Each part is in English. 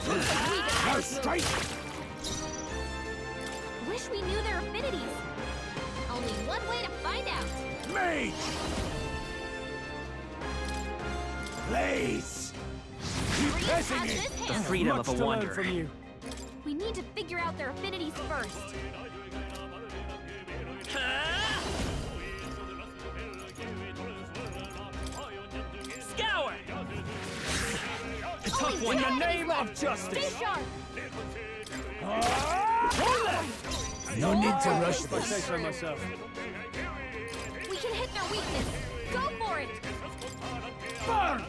Now strike! Wish we knew their affinities. Only one way to find out. Mage! Blaze! Keep Breeze pressing has it! this The handled. freedom Much of a to learn wanderer. from you. We need to figure out their affinities first. Scour! Only Tough one. two In the enemies name left. of justice! Stay sharp. No need to rush If I say this. so myself. We can hit their weakness. Go for it. Burn!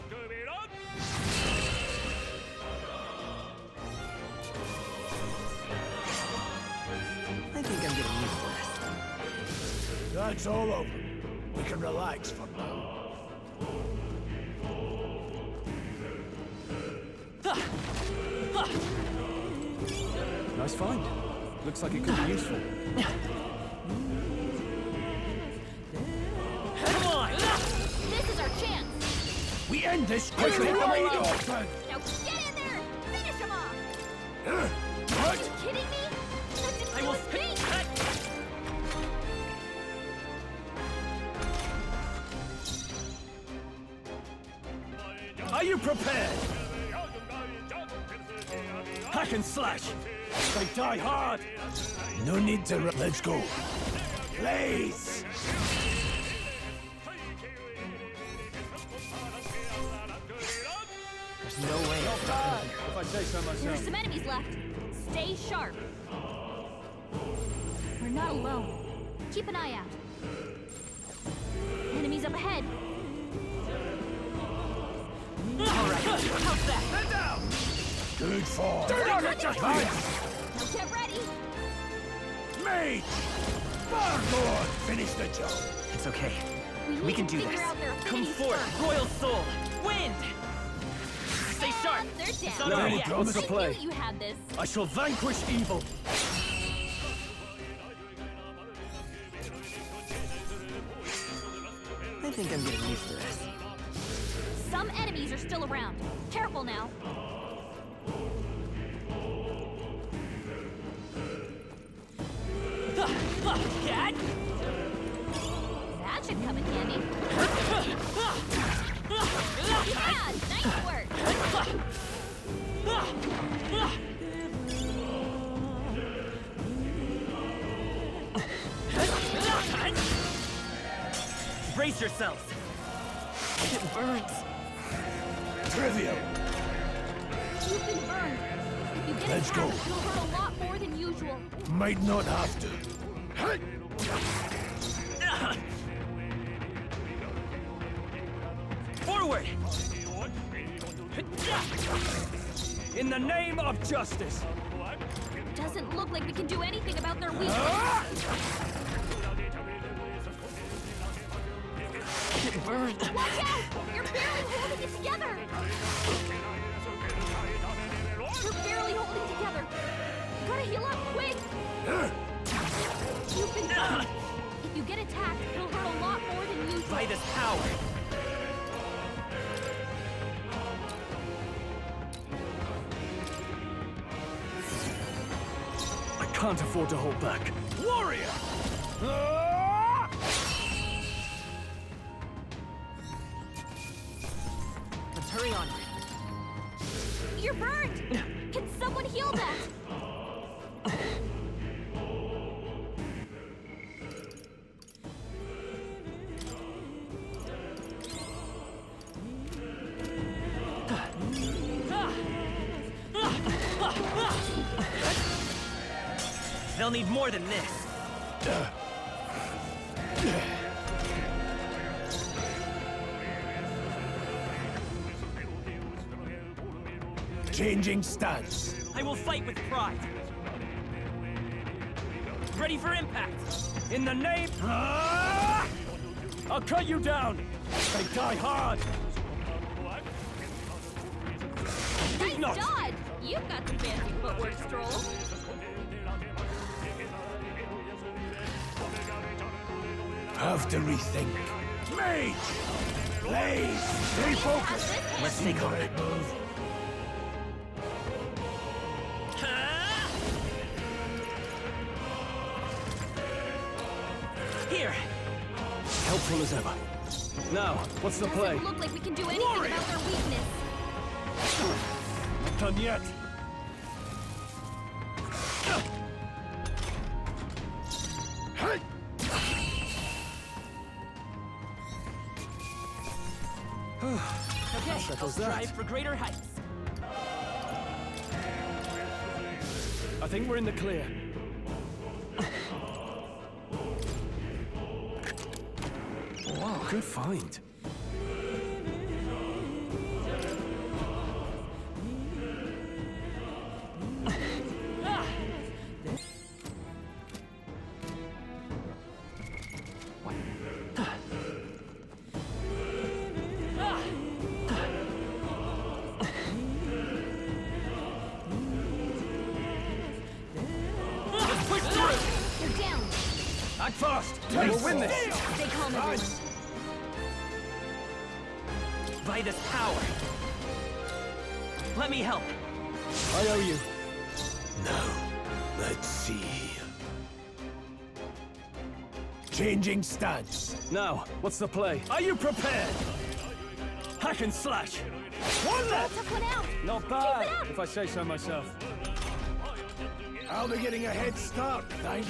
I think I'm getting used to this. That's all over. We can relax for now. Nice find. Looks like it could be useful. Come on! This is our chance. We end this quickly. Take them Wide all out. open! Now get in there. Finish them off. Are What? you kidding me? That's I will insane. Are you prepared? Hack and slash! They die hard! No need to let's go. Blaze! There's no way. If I say so There's myself. some enemies left. Stay sharp. We're not alone. Keep an eye out. Enemies up ahead. Alright, how's that? Head down! Good fall. Do not let your Fire! Now get ready. Mage! Barlord! Finish the job. It's okay. We We need can to do figure this. out their Come affinities forth, first. Royal Soul! Wind! Stay sharp! They're It's down. not Yeah, over any yet. drama? I to play. knew you had this. I shall vanquish evil. I think I'm getting used to this. Some enemies are still around. Careful now. Cat! That should come in handy. Yeah, nice work. Brace yourselves! It burns! Trivial. You've been burned. If you get Let's attacked, go. you'll hurt a lot more than usual. Might not have to. Forward! In the name of justice! Doesn't look like we can do anything about their weakness. It burns! Watch out! You're barely holding it together. You're barely holding it together. Gotta heal up quick. You've been burned. If you get attacked, it'll hurt a lot more than usual. By this power! I can't afford to hold back. Warrior! Let's hurry on. You're burned. Can someone heal that? They'll need more than this. Changing stance. I will fight with pride. Ready for impact! In the name... I'll cut you down! They die hard! Nice not. dodge. You've got some fancy footwork, Stroll. Have to rethink. Mage! Blaze! Stay focused! Let's take on it. Move. powerful as ever. Now, what's the play? Doesn't look like we can do anything about their weakness. Not done yet. Okay, Settles let's that. strive for greater heights. I think we're in the clear. Wow, good find. Let's push through! You're down. Act fast! We'll win this! Stay calm, everyone. Vitus power. Let me help. I owe you. Now, let's see. Changing stance. Now, what's the play? Are you prepared? Hack and slash! One left! Took one out. Not bad, if I say so myself. I'll be getting a head start, thanks.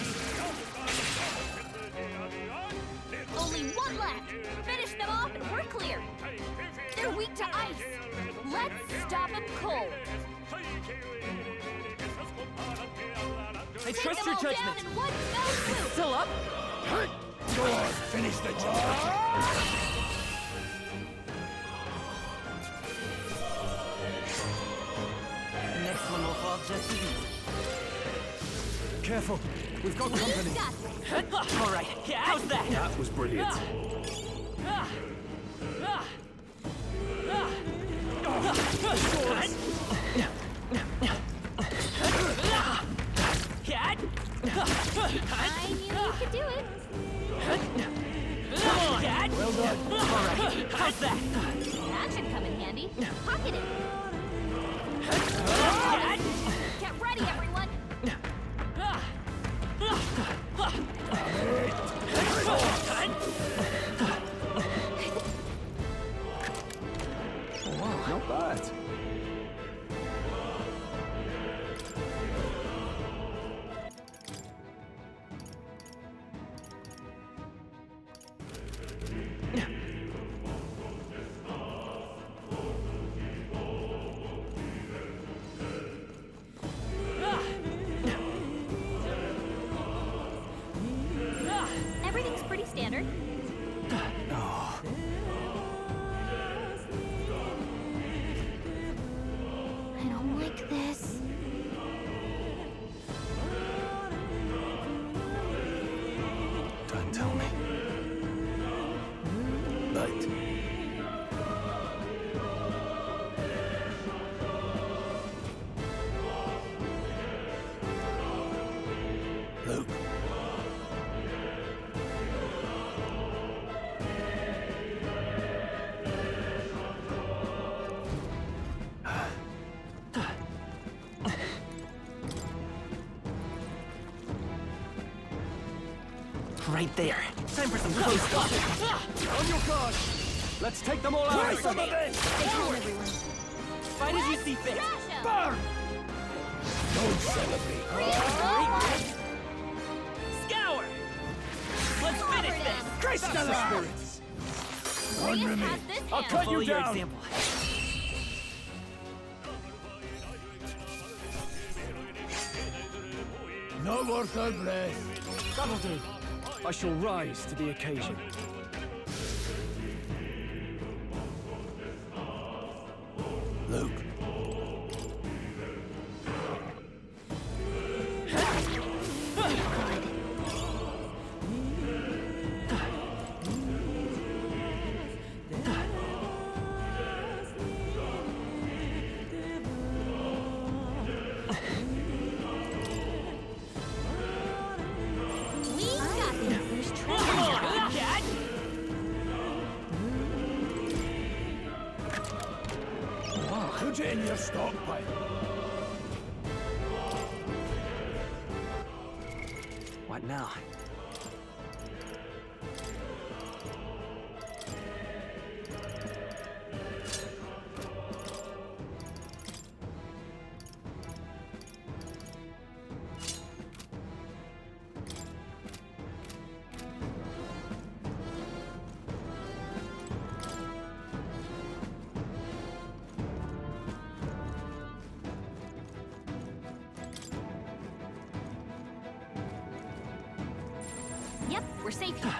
Only one left. Finish them off and we're clear. They're weak to ice. Let's stop them cold. I Take trust them your all judgment. down in one fell swoop. Still up? Go on, finish the job. Next one will fall just as easy. Careful, we've got company. Got this. All right, yeah, how's that? That was brilliant. I knew you could do it. Come on! Well done. All right, how's that? That should come in handy. Pocket it. Get ready, everyone. Not bad. Everything's pretty standard. I don't like this. Don't tell me. Right. Luke. Right there. Time for some close stuff. On your guard! Let's take them all out! Some of this! Stay calm, everyone. Fight as you see fit. Trash 'em. Burn! Don't celebrate. Scour! Let's finish this! Crystal spirits! One Reyes remains. has this I'll hand. cut Follow you your down! example. Not worth our breath. That'll do. I shall rise to the occasion. Luke. We got this. There's Come treasure. on, cat! Put it in your stockpile. What now? We're safe here.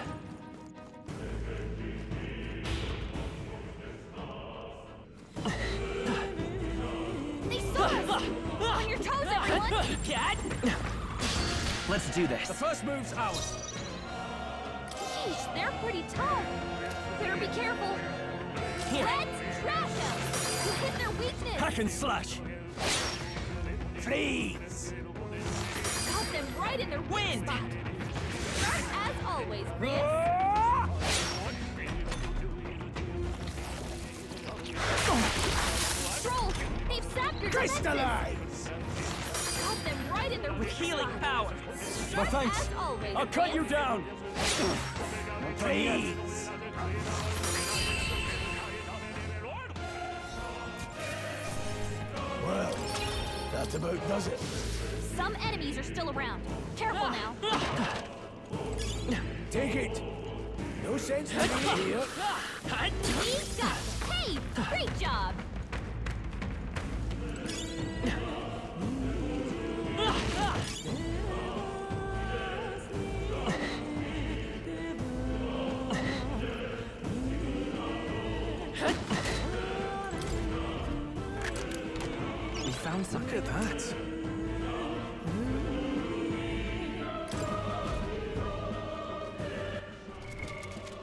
They saw us! On your toes, everyone! Cat! Let's do this. The first move's ours. Sheesh, they're pretty tough. Better be careful. Here. Let's trash them! You hit their weakness! Hack and slash. Freeze! Got them right in their weak Wind. spot. Start as always, Chris. Troll, they've sapped your defenses. Crystallize! Got them right in their With weak healing spot. power. Well, thanks. As always, I'll cut Chris. you down. Freeze! Well, that about does it. Some enemies are still around. Careful now. Take it. No sense leaving it here. We've got it. Hey, great job. We found some. Look at that.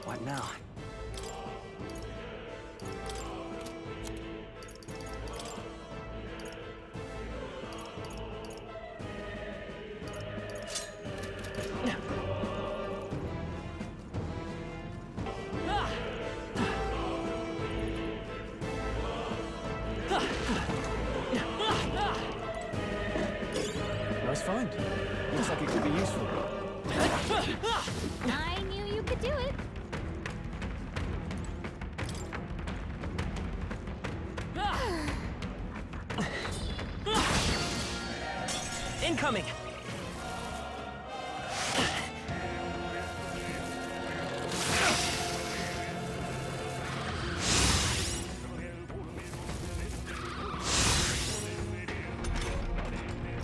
What now? Nice find. Looks like it could be useful. I knew you could do it. Incoming!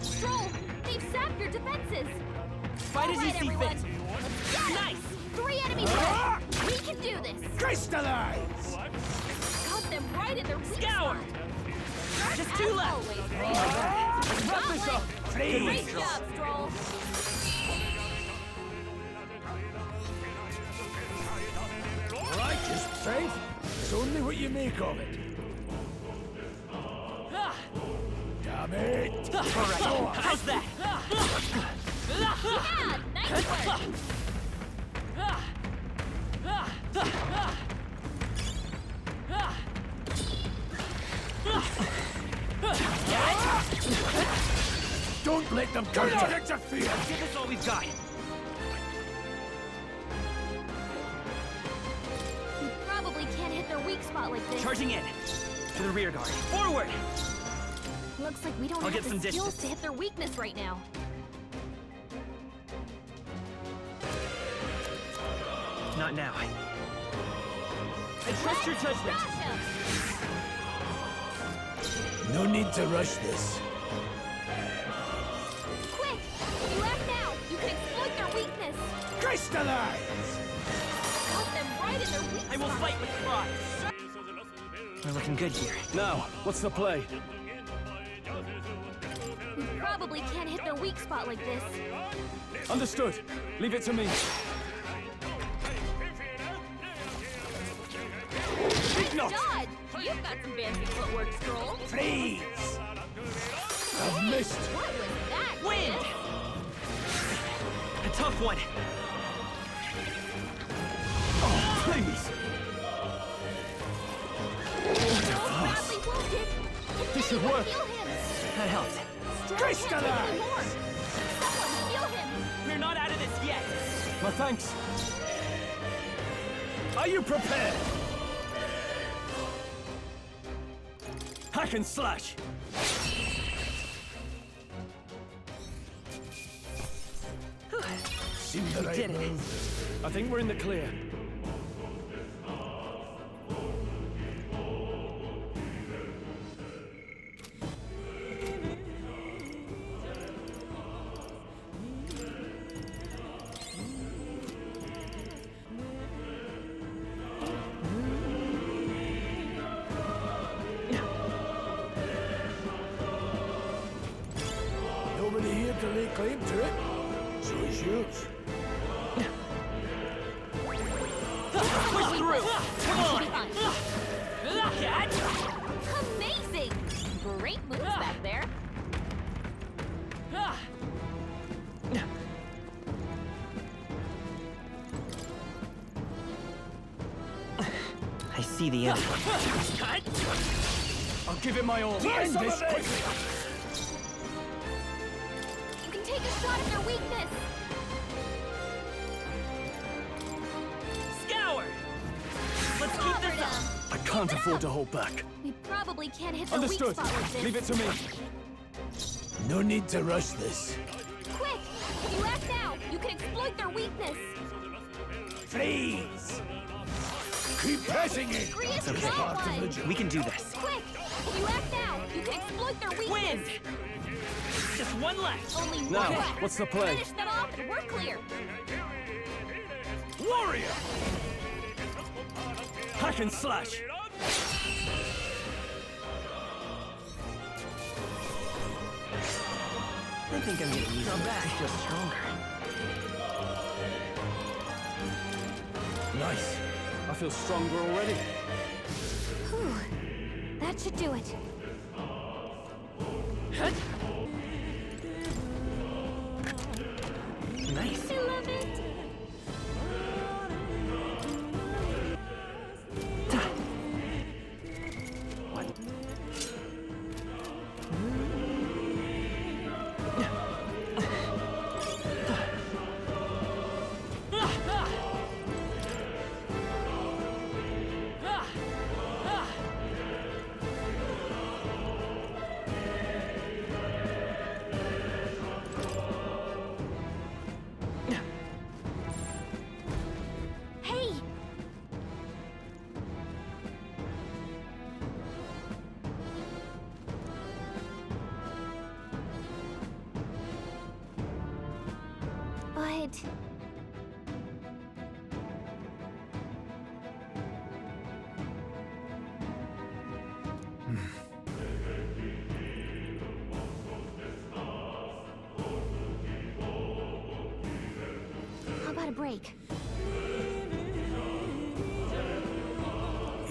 Stroll, they've sapped your defenses. Fight as you Alright, see everyone. fit. Let's get 'em. Nice. 3 enemies left. We can do this. Crystallize! Got them right in their weak Scour. spot. Just As 2 left. always, Chris. Wrap Got this one. up. Freeze! Great job, Stroll. Righteous faith. It's only what you make of it. Damn it! All right. How's that? Yeah, nice work. Don't let them interfere! Give us all we've got. We probably can't hit their weak spot like this. Charging in. To the rear guard. Forward! Looks like we don't I'll have get the some skills distance. to hit their weakness right now. Not now. I trust your judgment. Crush 'em. No need to rush this. Quick! If you act now, you can exploit their weakness. Crystallize! Got them right in their weak I will spot. fight with pride. We're looking good here. Now, what's the play? We probably can't hit their weak spot like this. Understood. Leave it to me. Nice knock. dodge! You've got some fancy footwork, Stroll. Freeze! I've missed. What was that? Wind! Chris? A tough one. Oh, please. Stroll's badly wounded. Can This should anyone work. heal him? That helped. Stroll can't take Crystallize! anymore. Someone heal him. We're not out of this yet. My thanks. Are you prepared? Hack and slash. Seemed the right did it. move. I think we're in the clear. want to lay claim to it, so it's yours. Push through! Come on! Catch! Amazing! Great moves back there. I see the end. I'll give it my all. End this quickly! You can take a shot at their weakness. Scour! Let's keep this Covered up! 'em. I can't afford to hold back. We probably can't hit the Understood. weak spot with this. Leave it to me. No need to rush this. Quick! If you act now, you can exploit their weakness. Freeze! Keep pressing it! Grease It's got part of the one. job. We can do this. Quick! If you act now, you can exploit their weakness. Wind! Just one left! Only one Now, left. what's the play? Finish them off and we're clear. Warrior! Hack and slash! I think I'm getting used to it. I feel stronger. Nice. I feel stronger already. Whew. That should do it. Nice. I love it. Hey! But... How about a break?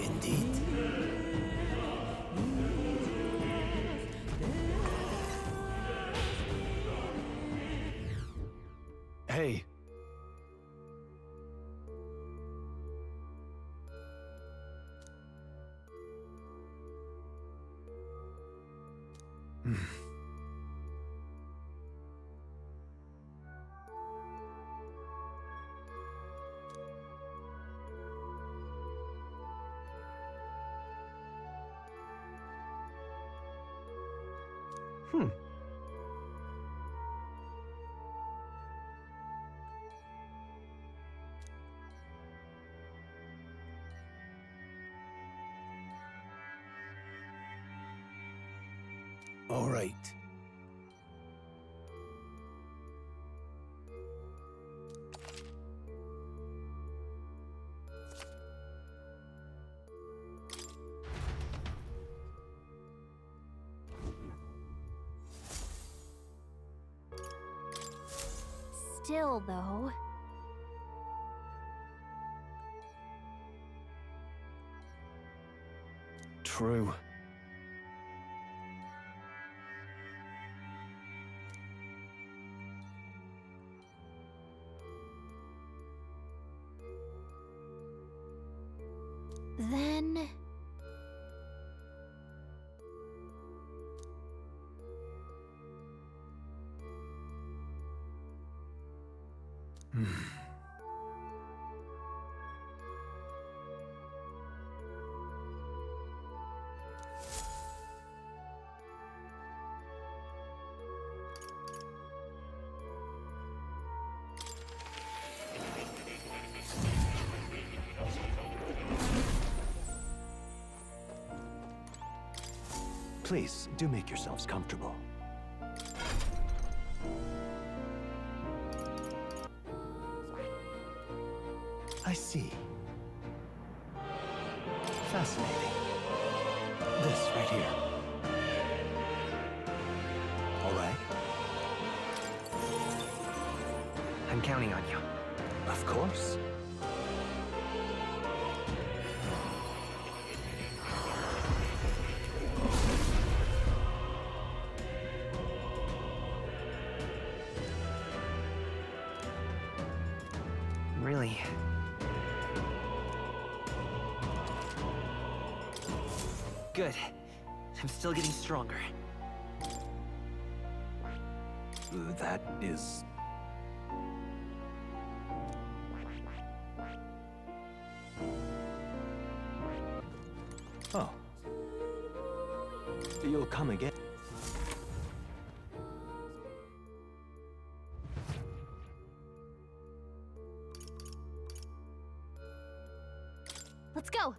Indeed. Hey. All right. Still, though... True. Then... Please, do make yourselves comfortable. I see. Fascinating. This right here. All right. I'm counting on you. Of course. Really? Good. I'm still getting stronger. That is... Oh. You'll come again. Let's go.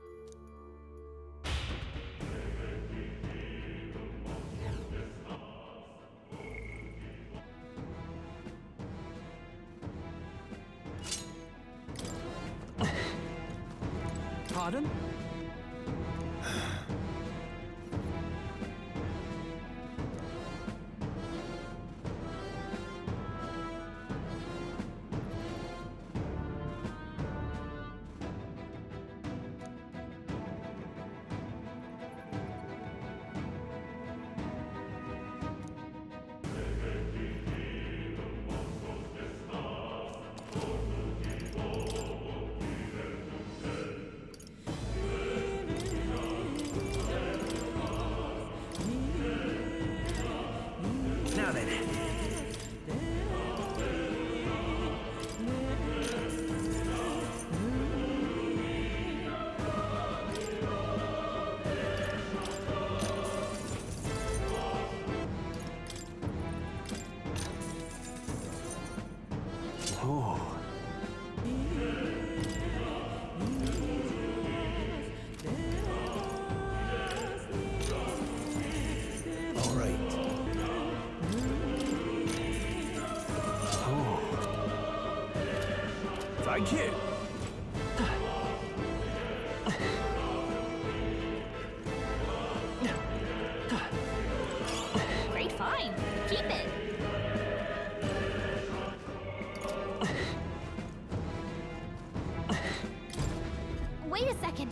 Pardon? Now then. Oh. All right. Oh. Thank you. Great find. Keep it. Wait a second.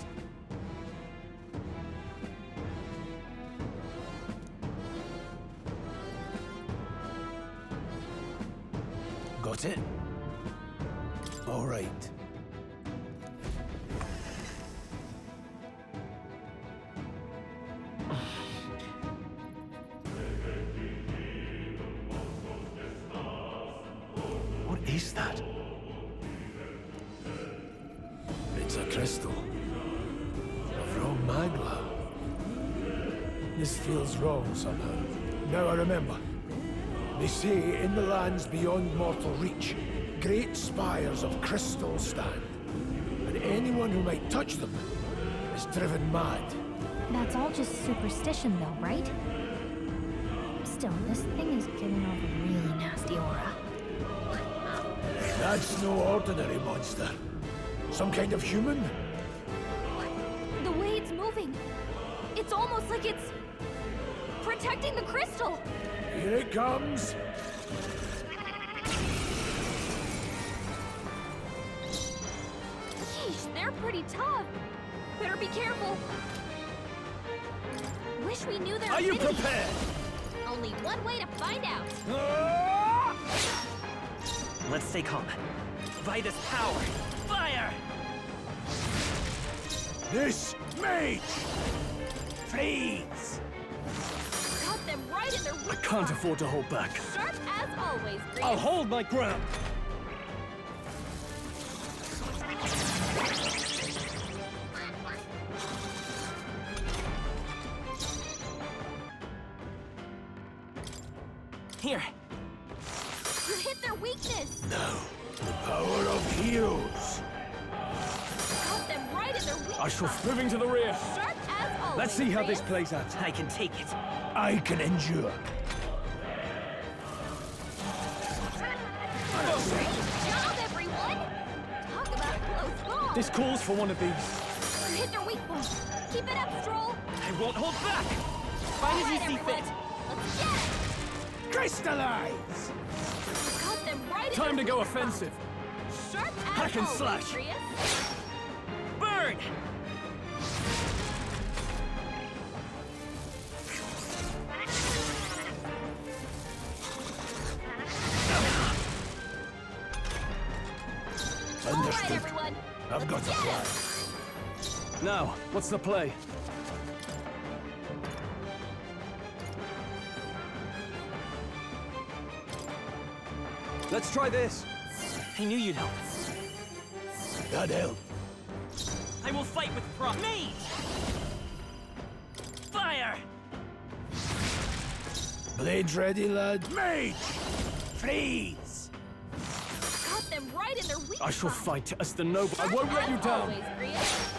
Got it? All right. What is that? It's a crystal. From magma. This feels wrong somehow. Now I remember. They say in the lands beyond mortal reach, great spires of crystal stand. And anyone who might touch them is driven mad. That's all just superstition though, right? Still, this thing is giving off a really nasty aura. That's no ordinary monster. Some kind of human? The way it's moving, it's almost like it's protecting the crystal. Here it comes. Yeesh, they're pretty tough. Better be careful. Wish we knew their Are you affinity. prepared? Only one way to find out. Let's stay calm. By this power, fire! This mage! Freeze! Got them right in their I weak can't spot. afford to hold back. Sharp as always, Green. I'll hold my ground. Here. You hit their weakness. Now, the power of heroes. Got them right in their weak I shall spot. moving to the rear. Sharp as always. Let's see how this Green. plays out. I can take it. I can endure. Great job, everyone. Talk about a close call. This calls for one of these. You hit their weak point. Keep it up, Stroll. I won't hold back. Fine as you see fit. Let's get it. Crystallize! Got them right in Time to go offensive. Sharp as Hack and always, slash. Prius. Burn! All right, Understood. everyone. I've got a Let's get plan. 'em. Now, what's the play? Let's try this. I knew you'd help. That help. I will fight with pride. Mage! Fire! Blades ready, lad? Mage! Freeze! Got them right in their weak I shall spot. fight as the noble. I Sharp won't let as you down. always, Prius.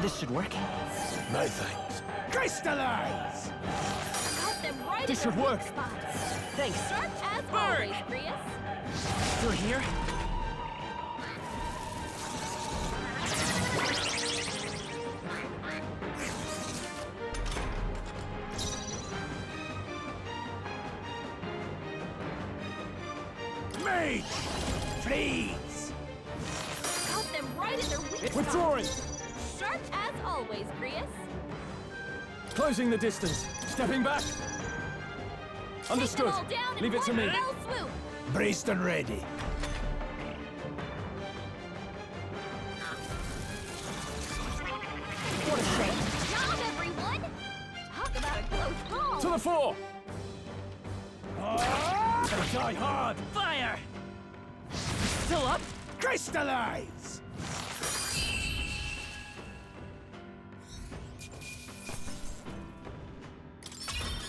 This should work. No thanks. Crystallize! Got them right This in should their work. weak spot. Thanks. Sharp as Burn. always, Prius. Through here? Mage! Freeze! Got them right in their weak spot. Withdrawing. Sharp as always, Prius. Closing the distance. Stepping back. Understood. Take them all down in Leave it to one me. fell swoop. Braced and ready. What a great job, everyone! Talk about a close call. To the fore. Gonna die hard. Fire! Still up? Crystallize!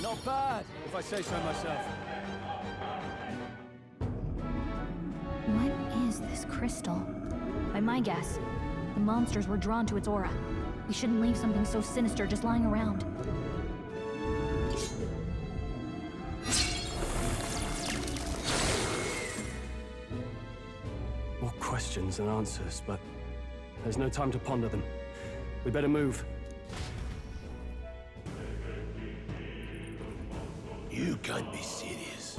Not bad, if I say so myself. What is this crystal? By my guess, the monsters were drawn to its aura. We shouldn't leave something so sinister just lying around. More questions than answers, but there's no time to ponder them. We better move. You can't be serious.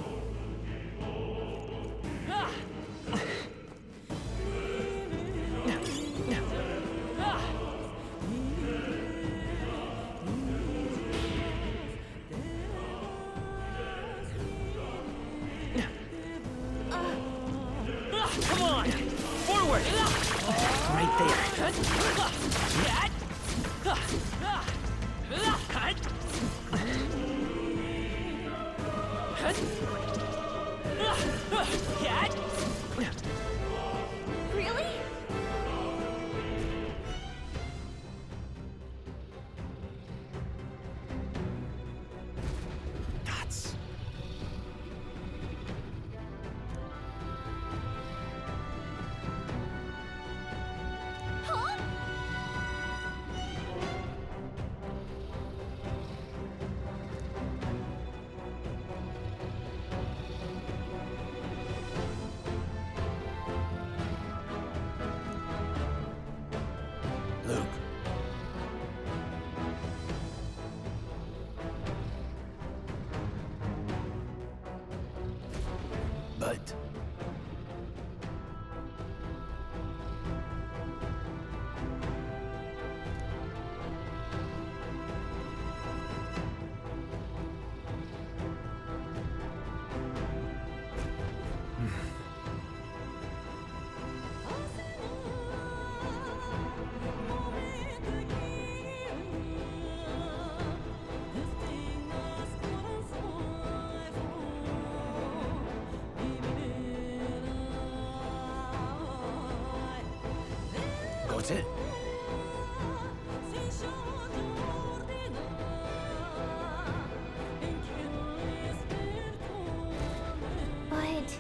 Come on! Forward! Right there. Really? Nuts. Huh? Look. But got it? But...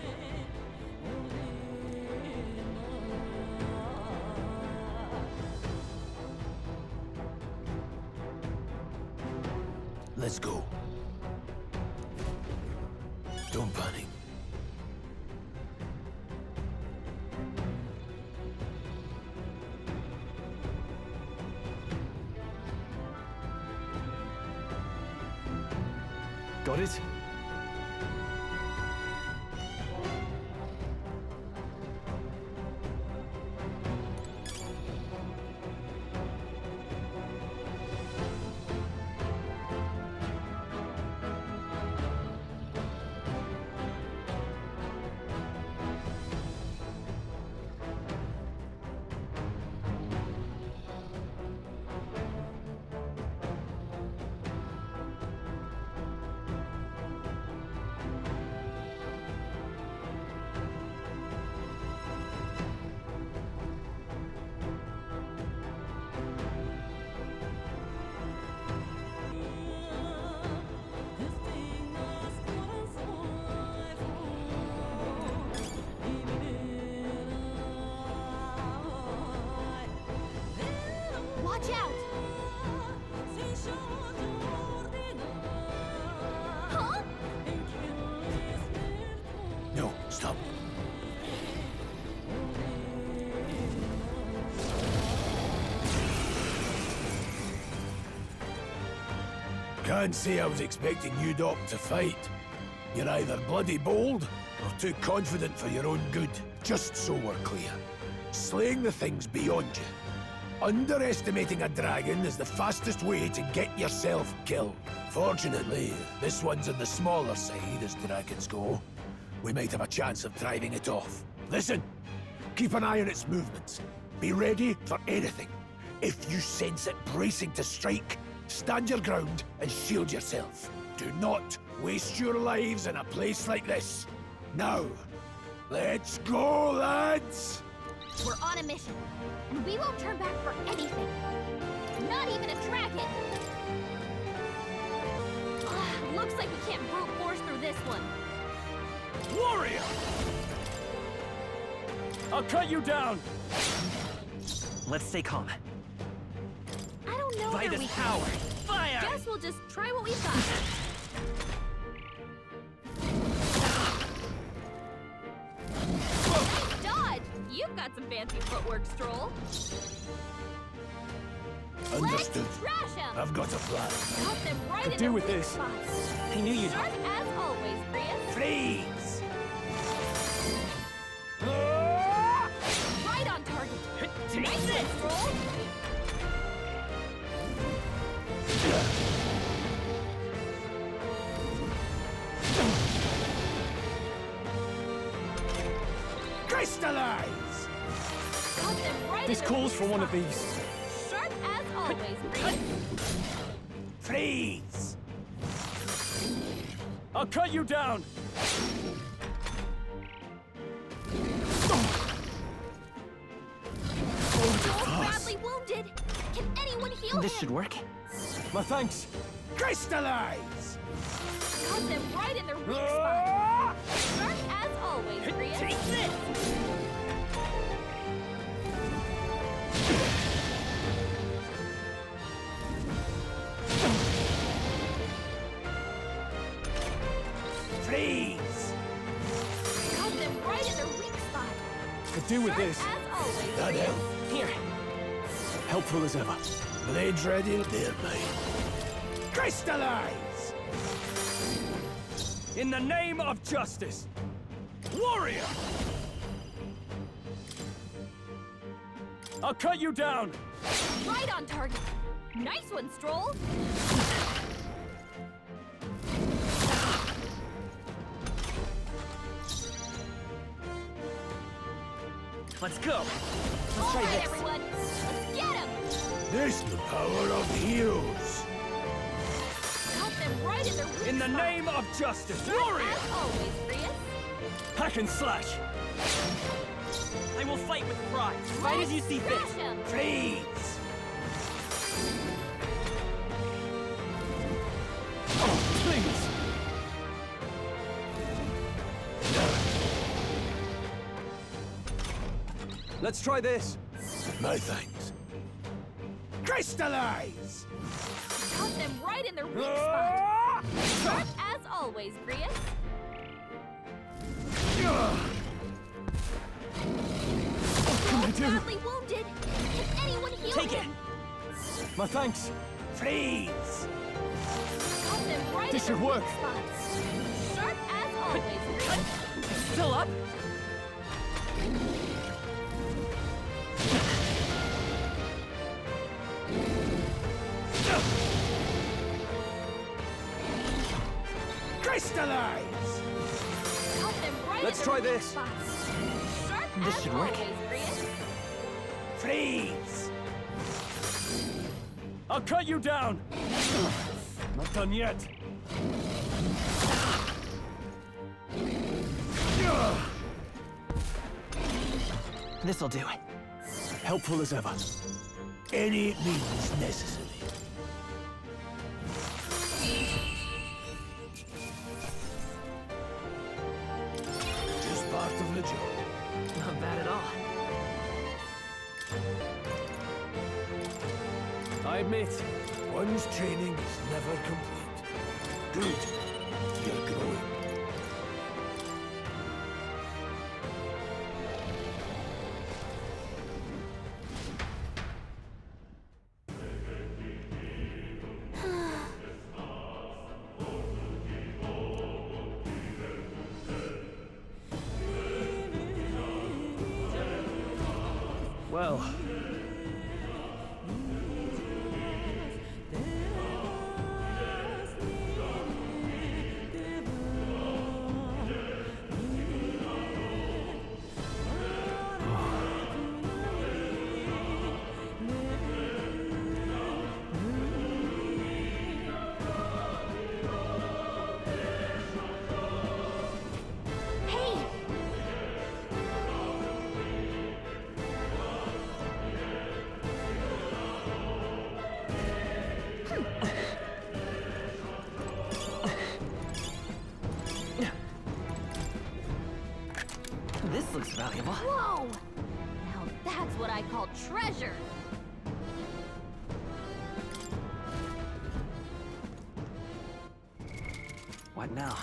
Let's go. Don't panic. Got it? Watch out! Huh? No, stop. Can't say I was expecting you, Doc, to fight. You're either bloody bold or too confident for your own good. Just so we're clear. Slaying the thing's beyond you. Underestimating a dragon is the fastest way to get yourself killed. Fortunately, this one's on the smaller side as dragons go. We might have a chance of driving it off. Listen, keep an eye on its movements. Be ready for anything. If you sense it bracing to strike, stand your ground and shield yourself. Do not waste your lives in a place like this. Now, let's go, lads! We're on a mission, and we won't turn back for anything. Not even a dragon. Looks like we can't brute force through this one. Warrior! I'll cut you down! Let's stay calm. I don't know By where this we power! Fire! Guess we'll just try what we've got. Dodge! You've got some fancy footwork, Stroll. Understood. Let's trash 'em! I've got a plan. Cut them right Could in do their with weak this. spots. I knew you'd... Sharp as always, Prius. Freeze! Right on target. Take Nice this! Stroll. Crystallize! Cut them right This in their calls weak for one of spots. these. Sharp as always, Prius. Freeze! I'll cut you down! Stroll's badly wounded. Can anyone heal This him? should work. My thanks! Crystallize! Cut them right in their weak spot. Sharp as always, Prius. Take this! Freeze! Cut them right in their weak spot. Could do with Sharp this. as always, That Prius. help? Here. Helpful as ever. Blades ready? They're mine. Crystallize! In the name of justice! Warrior! I'll cut you down! Right on target. Nice one, Stroll. Let's go! Let's All try right, this. everyone. Let's get him. This the power of the heroes. Cut them right in their weak In the spot. name of justice! Sharp Warrior! as always, Prius. Hack and slash! I will fight with pride. Fight as you see fit. Trash 'em. Freeze! Oh, please! Let's try this. My thanks. Crystallize! Cut them right in their weak spot. Sharp as always, Prius. Can I do? Badly wounded. Can anyone heal Take it. him? My thanks. Freeze! Put them right This in should the work. weak spots. Sharp as always. Still up? Crystallize! Put them right Let's in try the weak this. spots. Sharp This as should work. always, Grius. Freeze! I'll cut you down! Not done yet. This'll do. Helpful as ever. Any means necessary. Just part of the job. Not bad at all. I admit, One's training is never complete. Good. You're growing. well, Hey! This looks valuable. Whoa! Now that's what I call treasure. What now?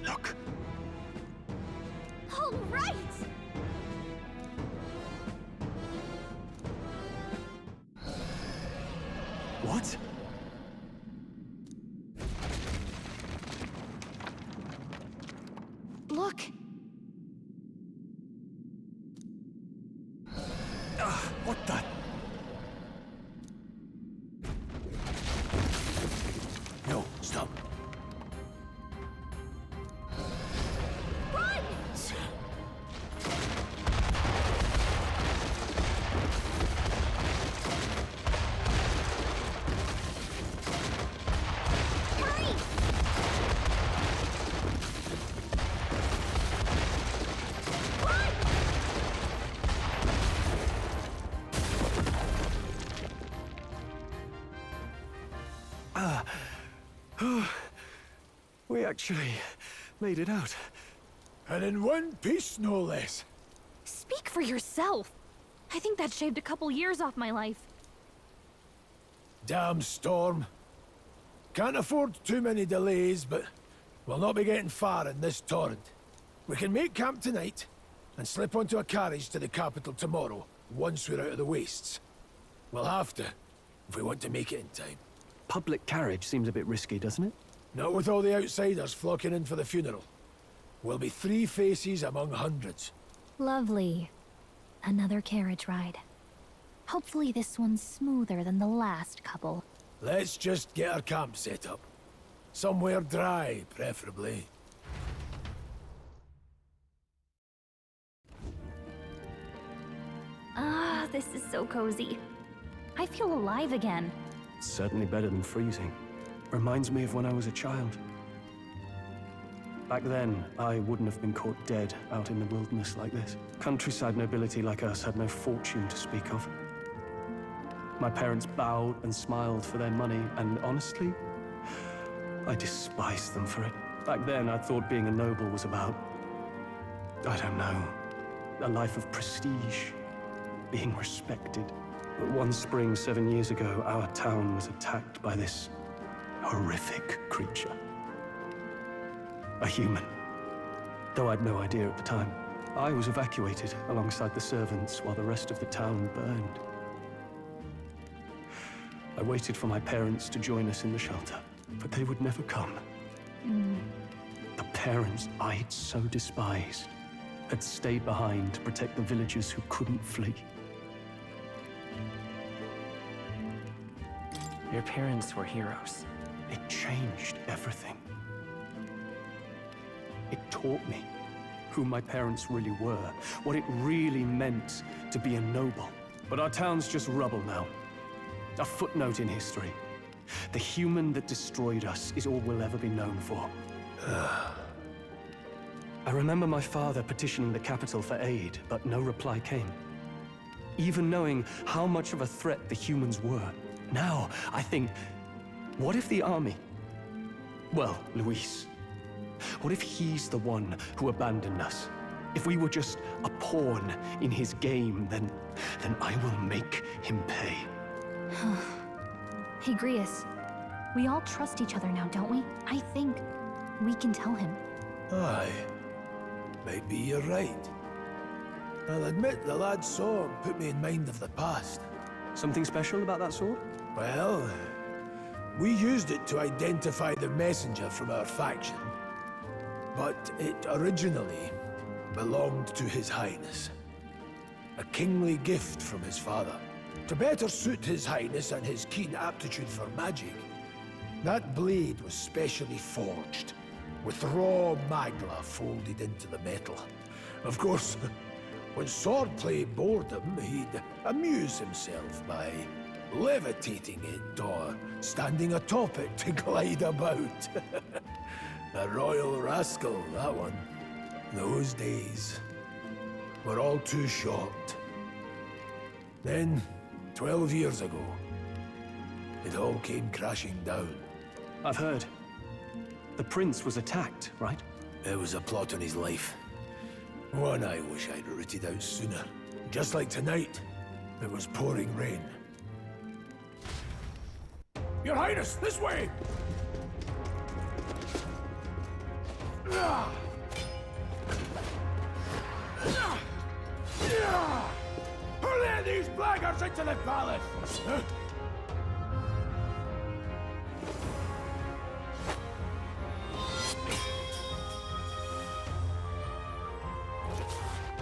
Look! All right! what? Look! What the? No, stop. Run! Hurry! Run! We actually made it out. And in one piece, no less. Speak for yourself. I think that shaved a couple years off my life. Damn storm. Can't afford too many delays, but we'll not be getting far in this torrent. We can make camp tonight and slip onto a carriage to the capital tomorrow, once we're out of the wastes. We'll have to, if we want to make it in time. Public carriage seems a bit risky, doesn't it? Not with all the outsiders flocking in for the funeral. We'll be 3 faces among hundreds. Lovely. Another carriage ride. Hopefully this one's smoother than the last couple. Let's just get our camp set up. Somewhere dry, preferably. Ah, this is so cozy. I feel alive again. Certainly better than freezing. Reminds me of when I was a child. Back then, I wouldn't have been caught dead out in the wilderness like this. Countryside nobility like us had no fortune to speak of. My parents bowed and smiled for their money, and honestly, I despised them for it. Back then, I thought being a noble was about, I don't know, a life of prestige, being respected. But one spring 7 years ago, our town was attacked by this horrific creature. A human. Though I'd no idea at the time. I was evacuated alongside the servants while the rest of the town burned. I waited for my parents to join us in the shelter, but they would never come. The parents I'd so despised had stayed behind to protect the villagers who couldn't flee. Your parents were heroes. It changed everything. It taught me who my parents really were, what it really meant to be a noble. But our town's just rubble now. A footnote in history. The human that destroyed us is all we'll ever be known for. I remember my father petitioning the capital for aid, but no reply came. Even knowing how much of a threat the humans were. Now, I think, what if the army? Well, Luis. What if he's the one who abandoned us? If we were just a pawn in his game, then I will make him pay. Hey, Grius. We all trust each other now, don't we? I think we can tell him. Aye. Maybe you're right. I'll admit the lad's sword put me in mind of the past. Something special about that sword? Well, we used it to identify the messenger from our faction. But it originally belonged to His Highness. A kingly gift from his father. To better suit His Highness and his keen aptitude for magic, that blade was specially forged, with raw magla folded into the metal. Of course, when swordplay bored him, he'd amuse himself by levitating it or standing atop it to glide about. A royal rascal, that one. Those days were all too short. Then, 12 years ago, it all came crashing down. I've heard. The prince was attacked, right? There was a plot on his life. One I wish I'd rooted out sooner. Just like tonight, it was pouring rain. Your Highness, this way! Who let these blackguards into the palace?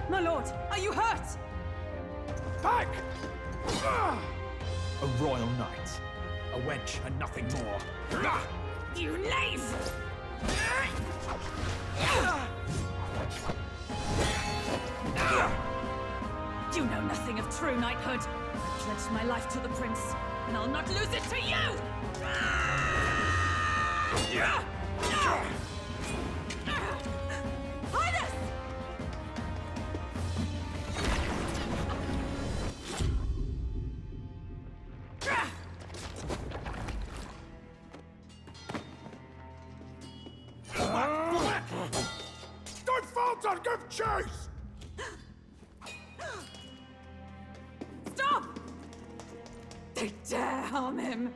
My lord, are you hurt? Back! A royal knight. A wench and nothing more. You knave! You know nothing of true knighthood. I pledged my life to the prince, and I'll not lose it to you! Highness! Don't falter! Give chase! Stop! They dare harm him!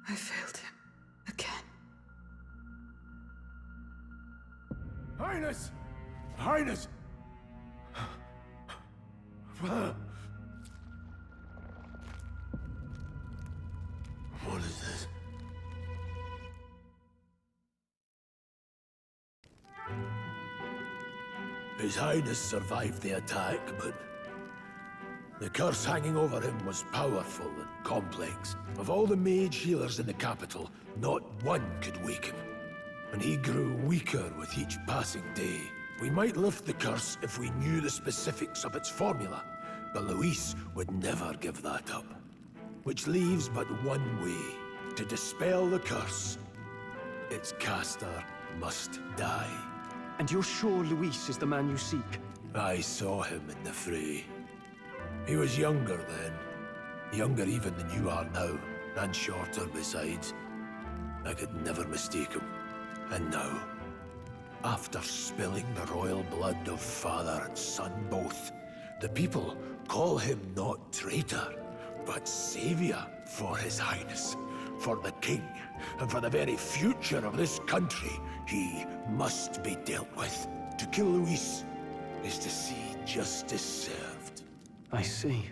I failed him. Again. Highness! Highness! What is this? His Highness survived the attack, but the curse hanging over him was powerful and complex. Of all the mage healers in the capital, not one could wake him. And he grew weaker with each passing day. We might lift the curse if we knew the specifics of its formula, but Luis would never give that up. Which leaves but one way to dispel the curse. Its caster must die. And you're sure Luis is the man you seek? I saw him in the fray. He was younger then. Younger even than you are now, and shorter besides. I could never mistake him. And now, after spilling the royal blood of father and son both, the people call him not traitor, but savior for His Highness, for the king, and for the very future of this country. He must be dealt with. To kill Luis is to see justice served. I see.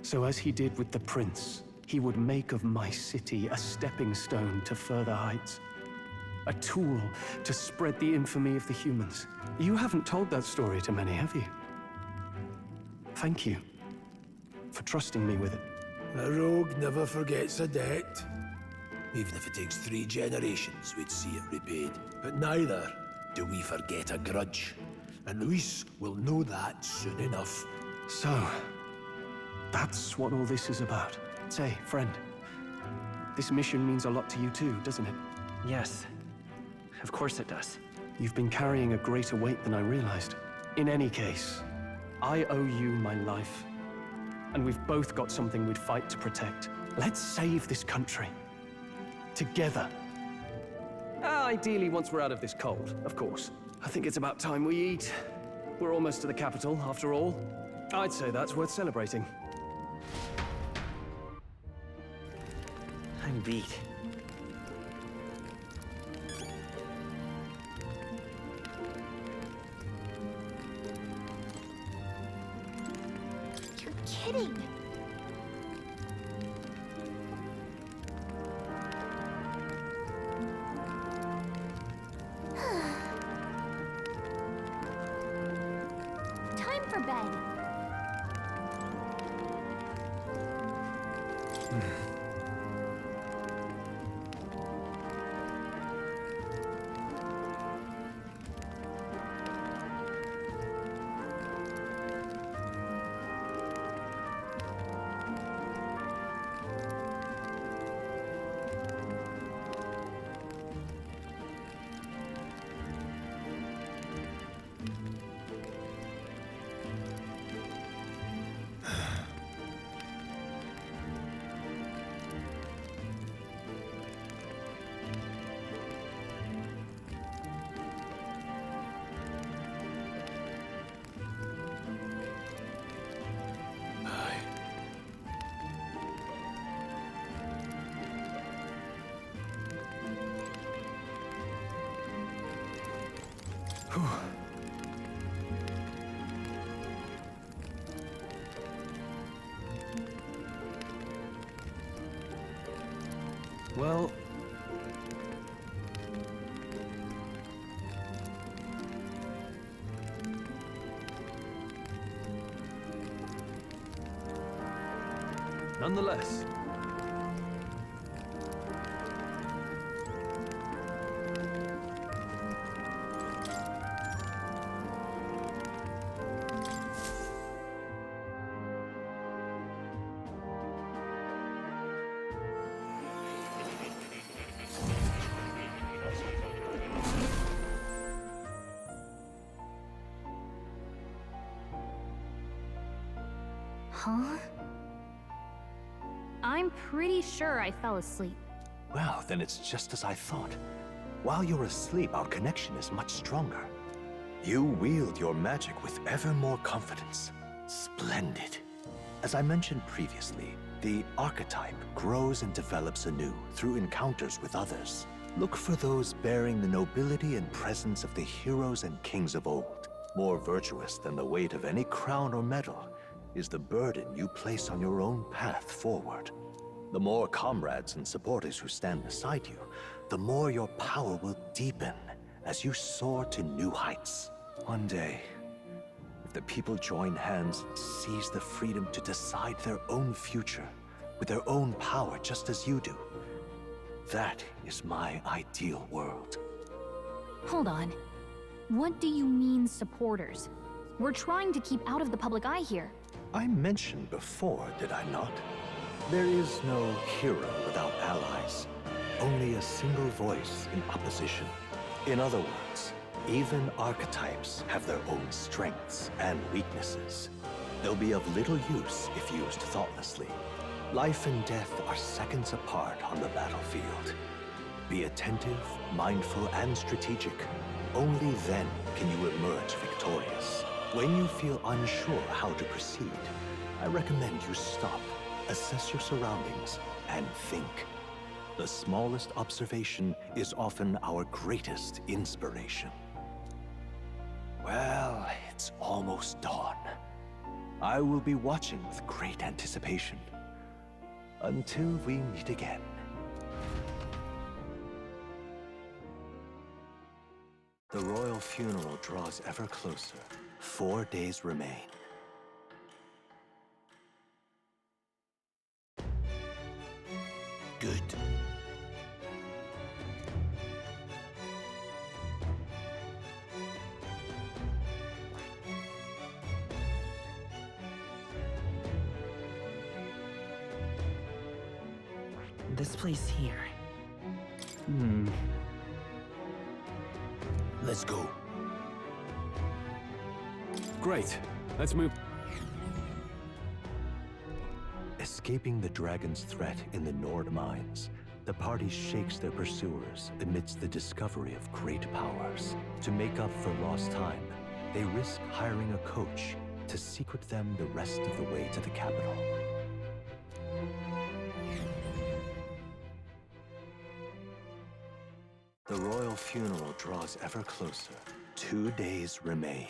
So as he did with the prince, he would make of my city a stepping stone to further heights. A tool to spread the infamy of the humans. You haven't told that story to many, have you? Thank you for trusting me with it. A rogue never forgets a debt. Even if it takes 3 generations, we'd see it repaid. But neither do we forget a grudge. And Luis will know that soon enough. So, that's what all this is about. Say, friend, this mission means a lot to you too, doesn't it? Yes. Of course it does. You've been carrying a greater weight than I realized. In any case, I owe you my life. And we've both got something we'd fight to protect. Let's save this country. Together. Ideally, once we're out of this cold, of course. I think it's about time we eat. We're almost to the capital, after all. I'd say that's worth celebrating. I'm beat. You're kidding. Time for bed. Well... nonetheless... Huh? I'm pretty sure I fell asleep. Well, then it's just as I thought. While you're asleep, our connection is much stronger. You wield your magic with ever more confidence. Splendid. As I mentioned previously, the Archetype grows and develops anew through encounters with others. Look for those bearing the nobility and presence of the heroes and kings of old. More virtuous than the weight of any crown or medal is the burden you place on your own path forward. The more comrades and supporters who stand beside you, the more your power will deepen as you soar to new heights. One day, if the people join hands and seize the freedom to decide their own future with their own power just as you do, that is my ideal world. Hold on. What do you mean, supporters? We're trying to keep out of the public eye here. I mentioned before, did I not? There is no hero without allies. Only a single voice in opposition. In other words, even archetypes have their own strengths and weaknesses. They'll be of little use if used thoughtlessly. Life and death are seconds apart on the battlefield. Be attentive, mindful, and strategic. Only then can you emerge victorious. When you feel unsure how to proceed, I recommend you stop, assess your surroundings, and think. The smallest observation is often our greatest inspiration. Well, it's almost dawn. I will be watching with great anticipation. Until we meet again. The royal funeral draws ever closer. 4 days remain. Good. This place here. Let's go. Great. Let's move. Escaping the dragon's threat in the Nord mines, the party shakes their pursuers amidst the discovery of great powers. To make up for lost time, they risk hiring a coach to secret them the rest of the way to the capital. The royal funeral draws ever closer. 2 days remain.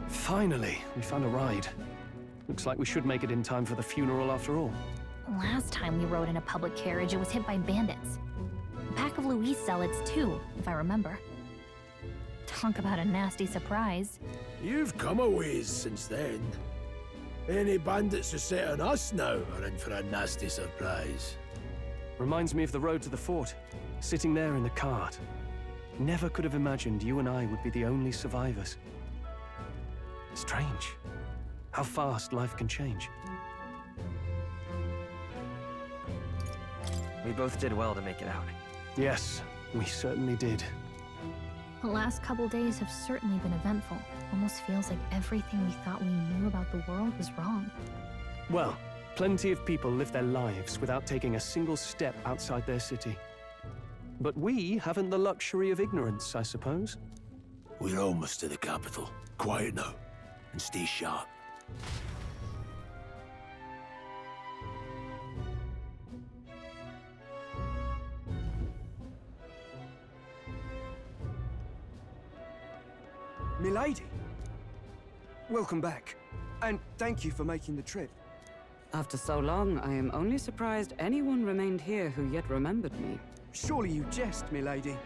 Finally, we found a ride. Looks like we should make it in time for the funeral after all. Last time we rode in a public carriage, it was hit by bandits. A pack of Louis zealots, too, if I remember. Talk about a nasty surprise. You've come a ways since then. Any bandits who set on us now are in for a nasty surprise. Reminds me of the road to the fort, sitting there in the cart. Never could have imagined you and I would be the only survivors. Strange. How fast life can change. We both did well to make it out. Yes, we certainly did. The last couple days have certainly been eventful. Almost feels like everything we thought we knew about the world was wrong. Well, plenty of people live their lives without taking a single step outside their city. But we haven't the luxury of ignorance, I suppose. We're almost to the capital. Quiet now, and stay sharp. Milady, welcome back, and thank you for making the trip. After so long, I am only surprised anyone remained here who yet remembered me. Surely you jest, milady.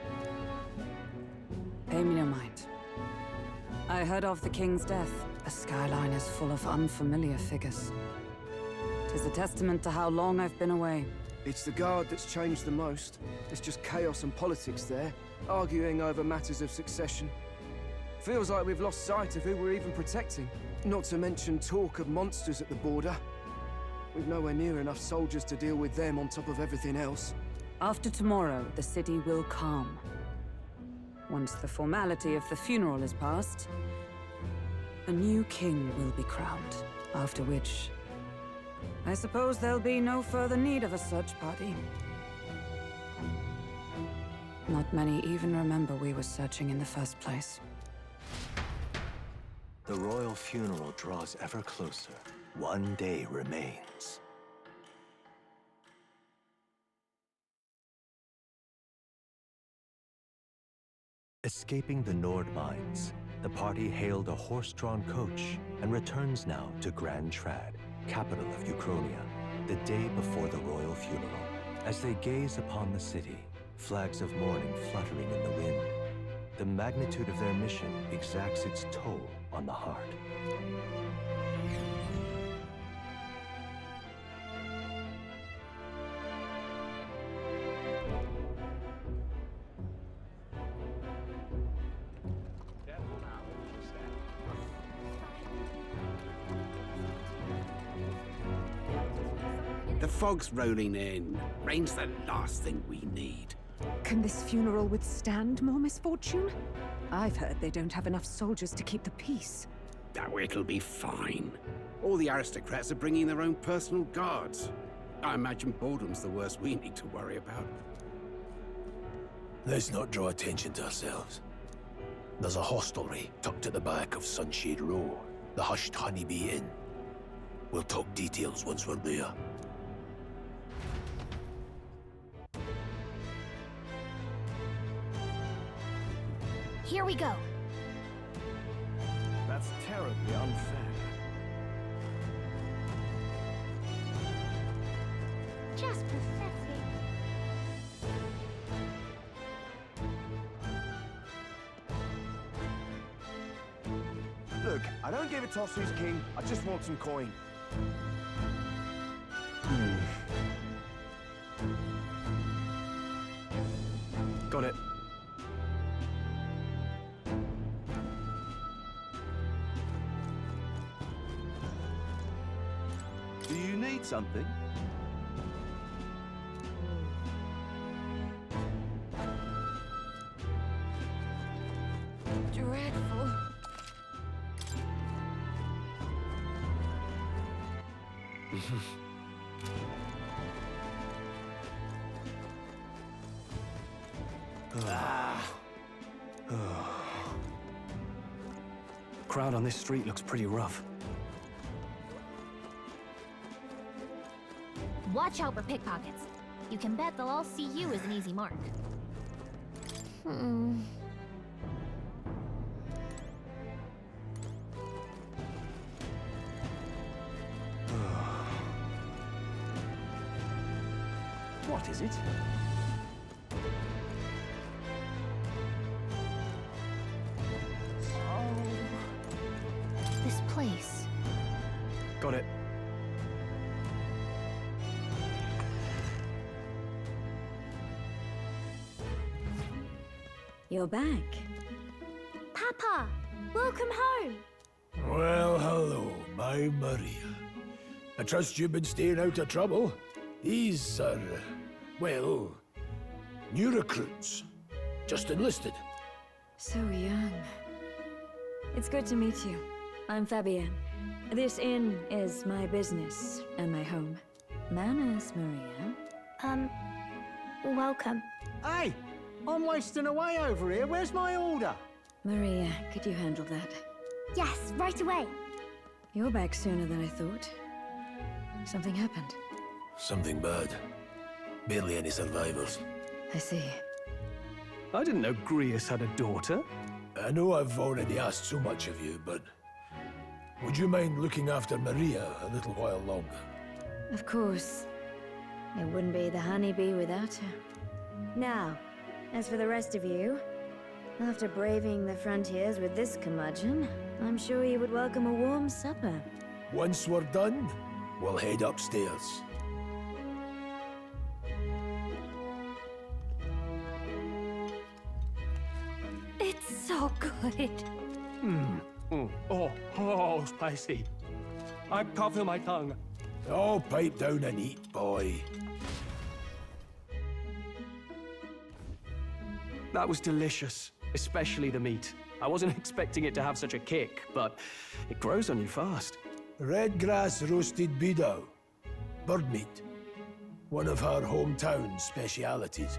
Pay me no mind. I heard of the king's death. The skyline is full of unfamiliar figures. 'Tis a testament to how long I've been away. It's the guard that's changed the most. It's just chaos and politics there, arguing over matters of succession. Feels like we've lost sight of who we're even protecting. Not to mention talk of monsters at the border. We've nowhere near enough soldiers to deal with them on top of everything else. After tomorrow, the city will calm. Once the formality of the funeral is past, a new king will be crowned. After which, I suppose there'll be no further need of a search party. Not many even remember we were searching in the first place. The royal funeral draws ever closer. 1 day remains. Escaping the Nord mines, the party hailed a horse-drawn coach and returns now to Grand Trad, capital of Uchronia, the day before the royal funeral. As they gaze upon the city, flags of mourning fluttering in the wind, the magnitude of their mission exacts its toll on the heart. The fog's rolling in. Rain's the last thing we need. Can this funeral withstand more misfortune? I've heard they don't have enough soldiers to keep the peace. Oh, it'll be fine. All the aristocrats are bringing their own personal guards. I imagine boredom's the worst we need to worry about. Let's not draw attention to ourselves. There's a hostelry tucked at the back of Sunshade Row, the hushed Honeybee Inn. We'll talk details once we're there. Here we go. That's terribly unfair. Just pathetic. Look, I don't give a toss who's king. I just want some coin. Got it. Do you need something? Dreadful. Crowd on this street looks pretty rough. Watch out for pickpockets. You can bet they'll all see you as an easy mark. What is it? This place. Got it. You're back. Papa, welcome home. Well, hello, my Maria. I trust you've been staying out of trouble. These are, well, new recruits. Just enlisted. So young. It's good to meet you. I'm Fabienne. This inn is my business and my home. Manners, Maria. Welcome. Hey! I'm wasting away over here. Where's my order? Maria, could you handle that? Yes, right away. You're back sooner than I thought. Something happened. Something bad. Barely any survivors. I see. I didn't know Grius had a daughter. I know I've already asked so much of you, but would you mind looking after Maria a little while longer? Of course. It wouldn't be the honeybee without her. Now, as for the rest of you, after braving the frontiers with this curmudgeon, I'm sure you would welcome a warm supper. Once we're done, we'll head upstairs. It's so good. Oh, spicy. I can't feel my tongue. Oh, pipe down and eat, boy. That was delicious, especially the meat. I wasn't expecting it to have such a kick, but it grows on you fast. Red grass roasted beedow. Bird meat. One of her hometown specialities.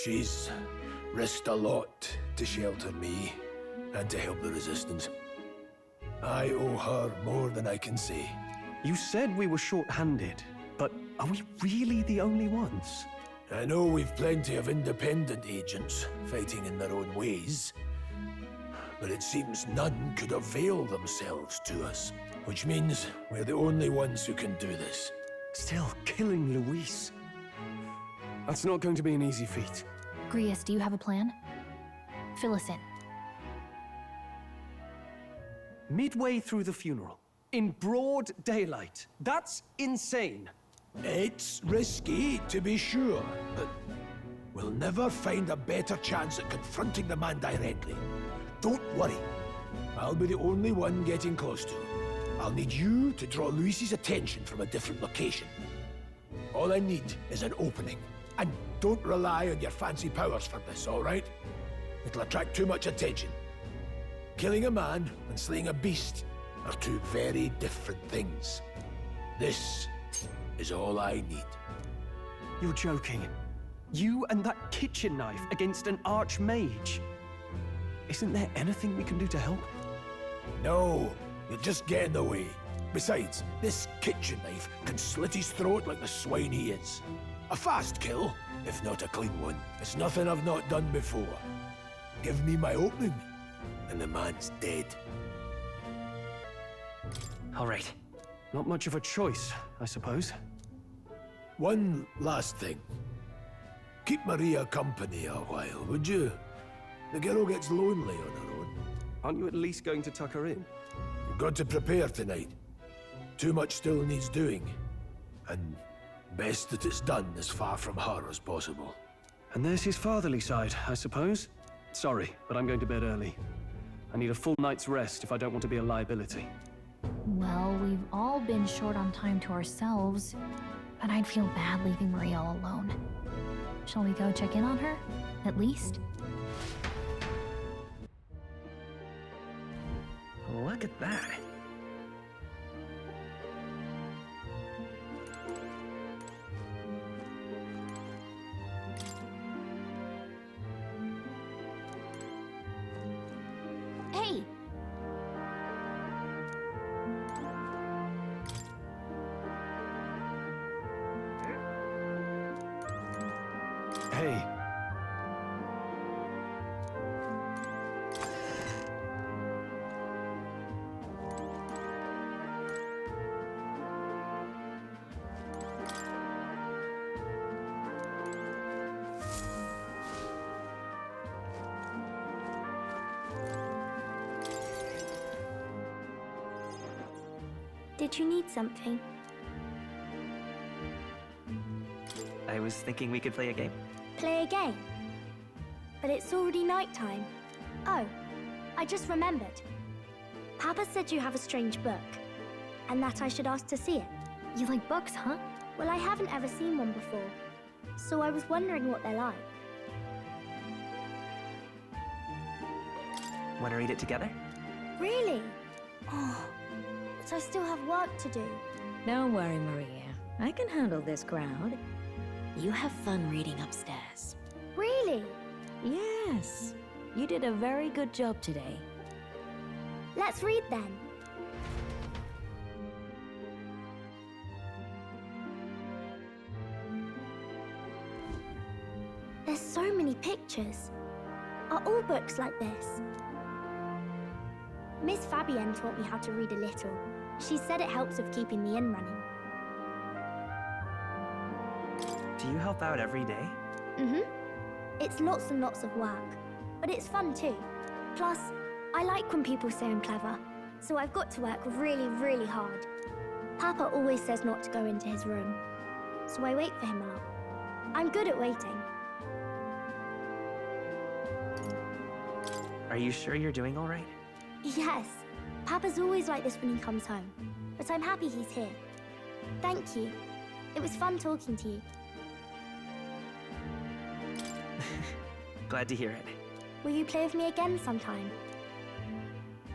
She's risked a lot to shelter me and to help the resistance. I owe her more than I can say. You said we were short-handed, but are we really the only ones? I know we've plenty of independent agents fighting in their own ways, but it seems none could avail themselves to us, which means we're the only ones who can do this. Still, killing Luis. That's not going to be an easy feat. Grius, do you have a plan? Fill us in. Midway through the funeral, in broad daylight. That's insane. It's risky, to be sure, but we'll never find a better chance at confronting the man directly. Don't worry. I'll be the only one getting close to him. I'll need you to draw Luis's attention from a different location. All I need is an opening. And don't rely on your fancy powers for this, all right? It'll attract too much attention. Killing a man and slaying a beast are two very different things. This is all I need. You're joking. You and that kitchen knife against an archmage. Isn't there anything we can do to help? No, you'll just get in the way. Besides, this kitchen knife can slit his throat like the swine he is. A fast kill, if not a clean one. It's nothing I've not done before. Give me my opening, and the man's dead. All right. Not much of a choice, I suppose. One last thing. Keep Maria company a while, would you? The girl gets lonely on her own. Aren't you at least going to tuck her in? You've got to prepare tonight. Too much still needs doing. And best that it's done as far from her as possible. And there's his fatherly side, I suppose. Sorry, but I'm going to bed early. I need a full night's rest if I don't want to be a liability. Well, we've all been short on time to ourselves, but I'd feel bad leaving Maria all alone. Shall we go check in on her, at least? Look at that. Hey! Hey. Did you need something? I was thinking we could play a game. Play a game? But it's already nighttime. Oh, I just remembered. Papa said you have a strange book, and that I should ask to see it. You like books, huh? Well, I haven't ever seen one before, so I was wondering what they're like. Want to read it together? Really? Oh, but I still have work to do. Don't worry, Maria. I can handle this crowd. You have fun reading upstairs. Really? Yes. You did a very good job today. Let's read then. There's so many pictures. Are all books like this? Miss Fabienne taught me how to read a little. She said it helps with keeping the inn running. Do you help out every day? Mm-hmm. It's lots and lots of work, but it's fun too. Plus, I like when people say I'm clever, so I've got to work really, really hard. Papa always says not to go into his room, so I wait for him a lot. I'm good at waiting. Are you sure you're doing all right? Yes, Papa's always like this when he comes home, but I'm happy he's here. Thank you. It was fun talking to you. Glad to hear it. Will you play with me again sometime?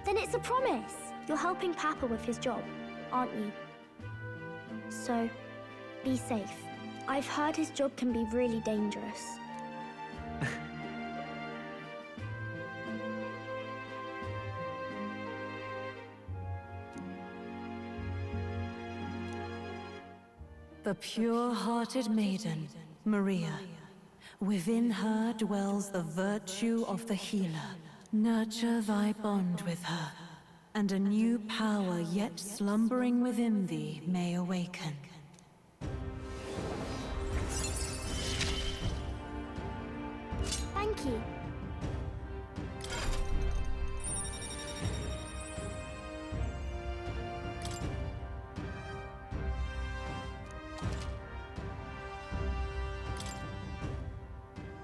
Then it's a promise! You're helping Papa with his job, aren't you? So, be safe. I've heard his job can be really dangerous. The pure-hearted maiden, Maria. Within her dwells the virtue of the healer. Nurture thy bond with her, and a new power yet slumbering within thee may awaken. Thank you.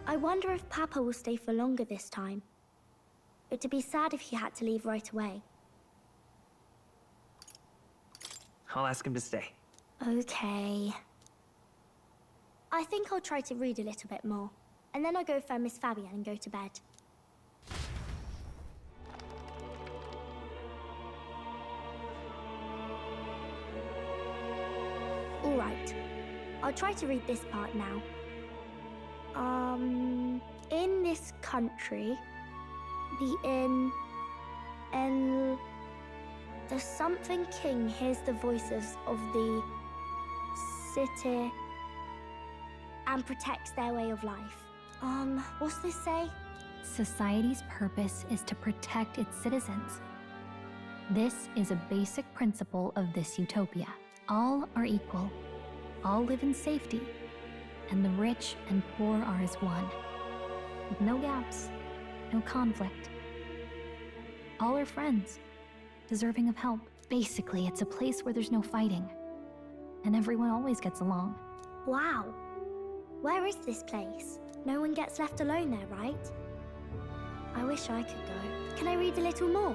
I wonder if Papa will stay for longer this time. It'd be sad if he had to leave right away. I'll ask him to stay. Okay. I think I'll try to read a little bit more, and then I'll go find Miss Fabian and go to bed. All right. I'll try to read this part now. In this country, the something king hears the voices of the city and protects their way of life. What's this say? Society's purpose is to protect its citizens. This is a basic principle of this utopia. All are equal. All live in safety. And the rich and poor are as one. With no gaps, no conflict. All are friends, deserving of help. Basically, it's a place where there's no fighting. And everyone always gets along. Wow. Where is this place? No one gets left alone there, right? I wish I could go. Can I read a little more?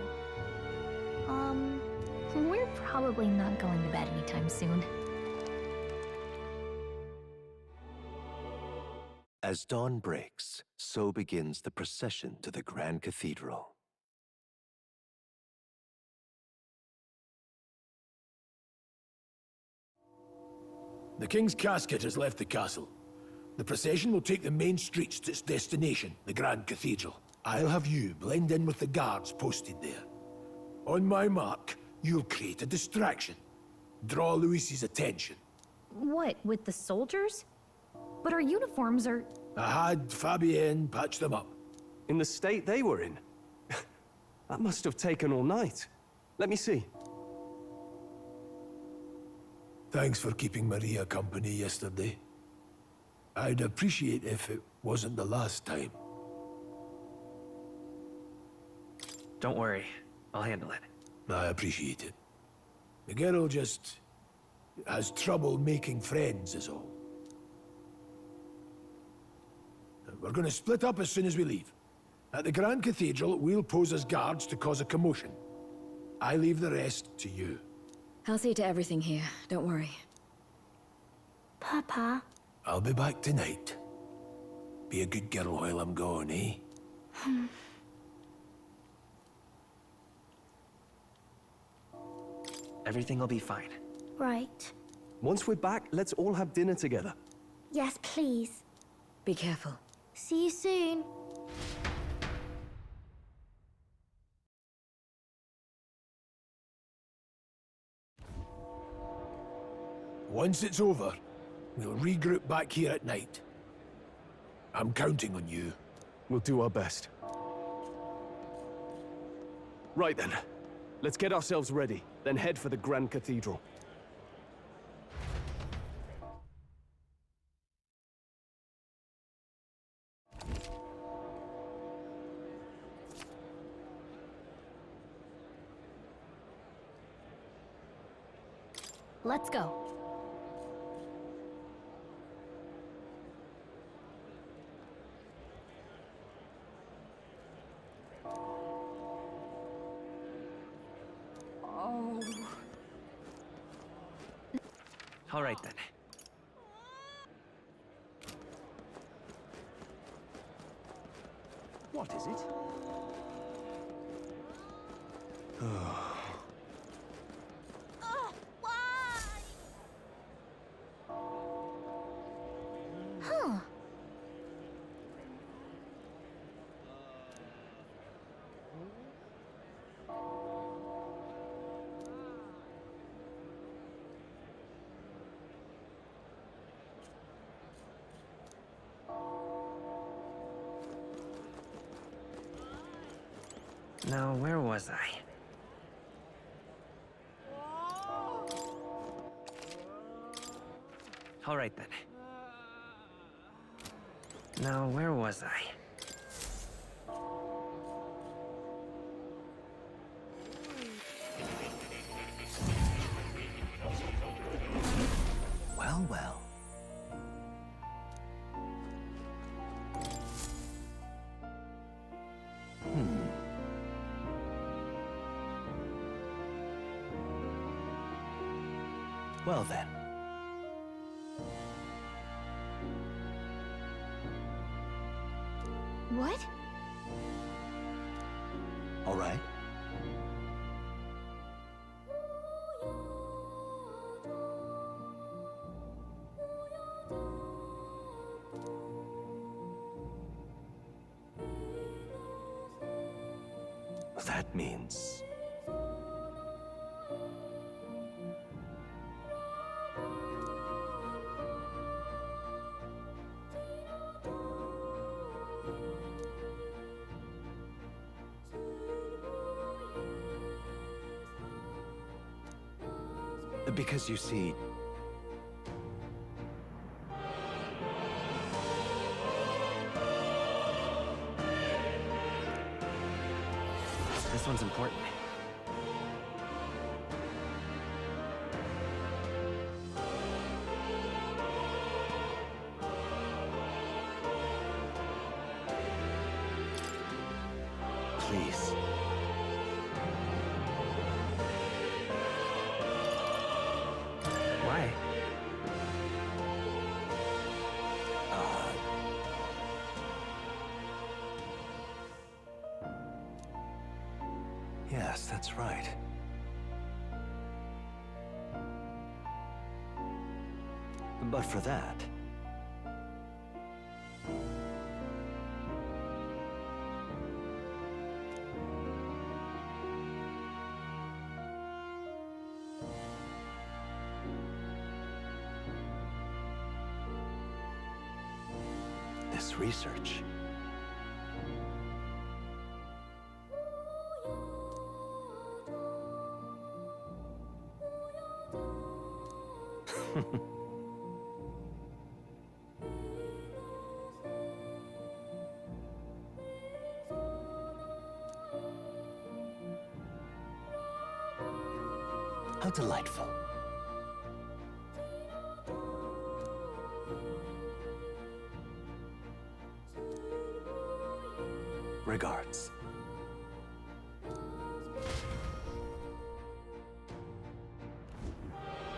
We're probably not going to bed anytime soon. As dawn breaks, so begins the procession to the Grand Cathedral. The King's casket has left the castle. The procession will take the main streets to its destination, the Grand Cathedral. I'll have you blend in with the guards posted there. On my mark, you'll create a distraction. Draw Luis's attention. What, with the soldiers? But our uniforms are... I had Fabienne patch them up. In the state they were in? That must have taken all night. Let me see. Thanks for keeping Maria company yesterday. I'd appreciate if it wasn't the last time. Don't worry. I'll handle it. I appreciate it. The girl just has trouble making friends is all. We're going to split up as soon as we leave. At the Grand Cathedral, we'll pose as guards to cause a commotion. I leave the rest to you. I'll see to everything here. Don't worry. Papa? I'll be back tonight. Be a good girl while I'm gone, eh? Everything will be fine. Right. Once we're back, let's all have dinner together. Yes, please. Be careful. See you soon. Once it's over, we'll regroup back here at night. I'm counting on you. We'll do our best. Right then. Let's get ourselves ready, then head for the Grand Cathedral. Let's go. All right then. What is it? Huh. Now, where was I? All right then. Now, where was I? Well, well. Well then. What? All right. That means... Because you see... This one's important. Please. Why? Yes, that's right. But for that... this research... How delightful. Regards.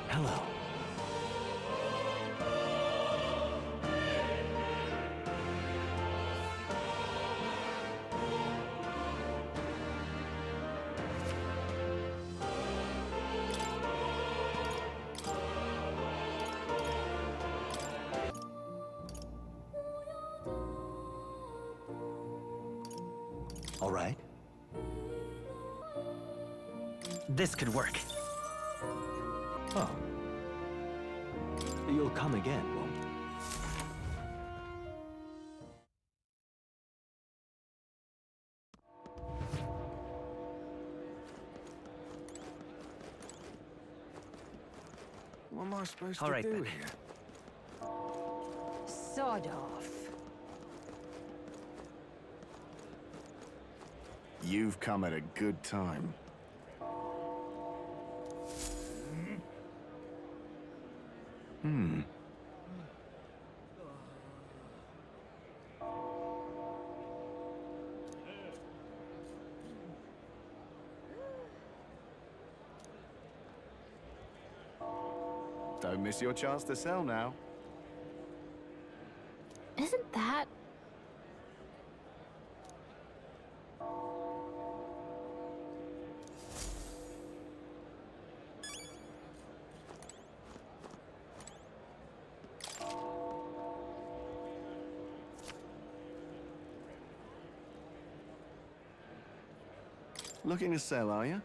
Hello. All right. This could work. Oh. You'll come again, won't you? What am I supposed All to right, do then. here? Sod off. You've come at a good time. Don't miss your chance to sell now. Isn't that... Looking to sell, are you?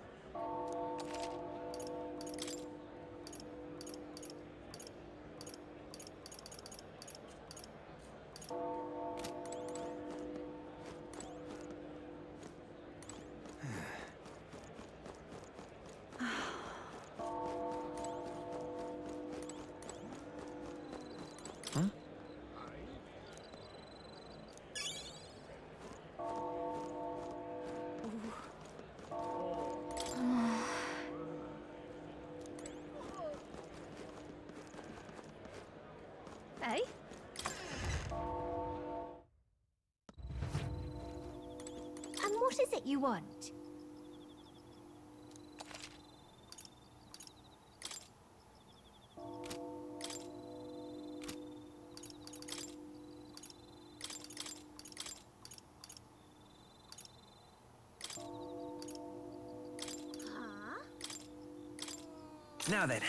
Eh? And what is it you want? Now then.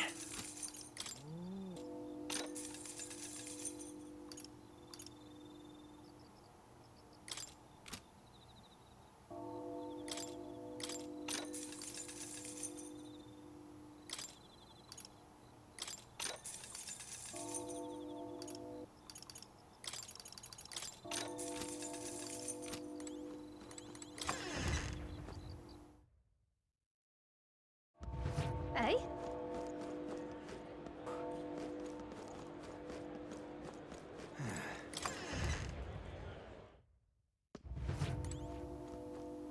Eh?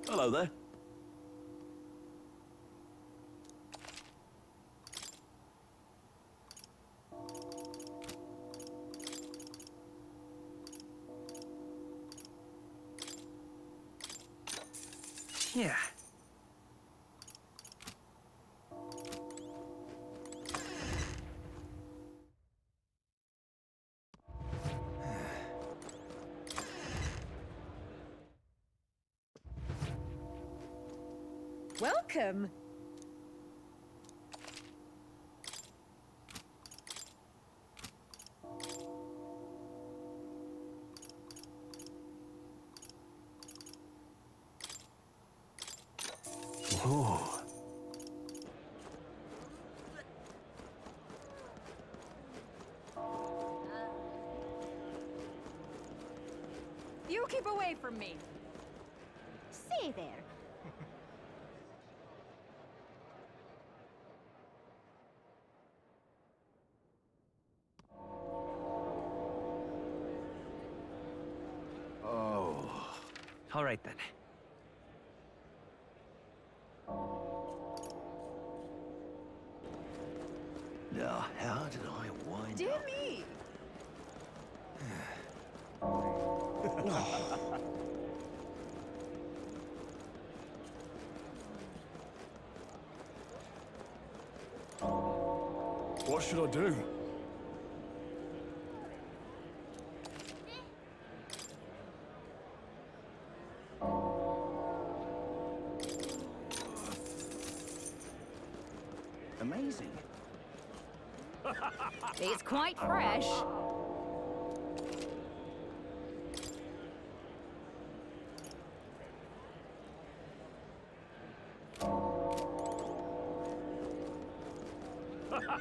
Hello there. Yeah. Welcome. Oh. You keep away from me. Say there. All right then. Now, how did I wind Dear up? me. What should I do? Amazing. It's quite fresh.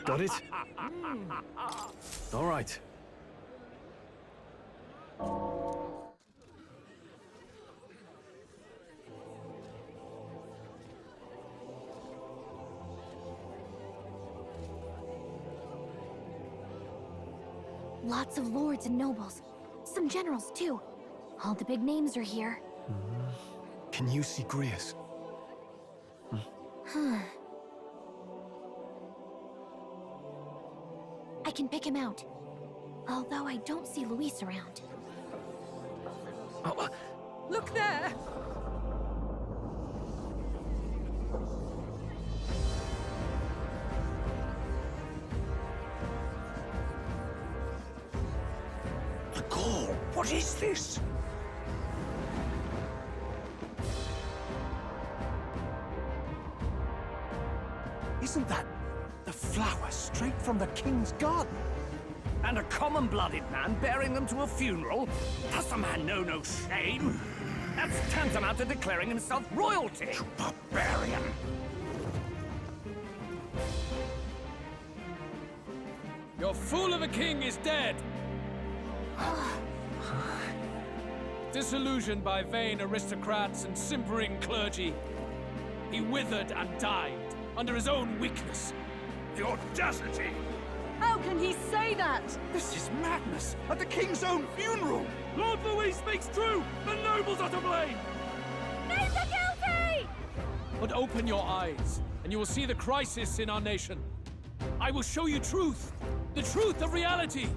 Got it? All right. Lots of lords and nobles. Some generals, too. All the big names are here. Can you see Grius? I can pick him out. Although I don't see Luis around. Oh, Look there. The Gaul! What is this? Isn't that the flower straight from the king's garden? and a common-blooded man bearing them to a funeral? Does the man know no shame? That's tantamount to declaring himself royalty. You barbarian! Your fool of a king is dead! Disillusioned by vain aristocrats and simpering clergy, he withered and died under his own weakness. The audacity! How can he say that? This is madness! At the king's own funeral! Lord Louis speaks true! The nobles are to blame! Name the guilty! But open your eyes, and you will see the crisis in our nation. I will show you truth, the truth of reality.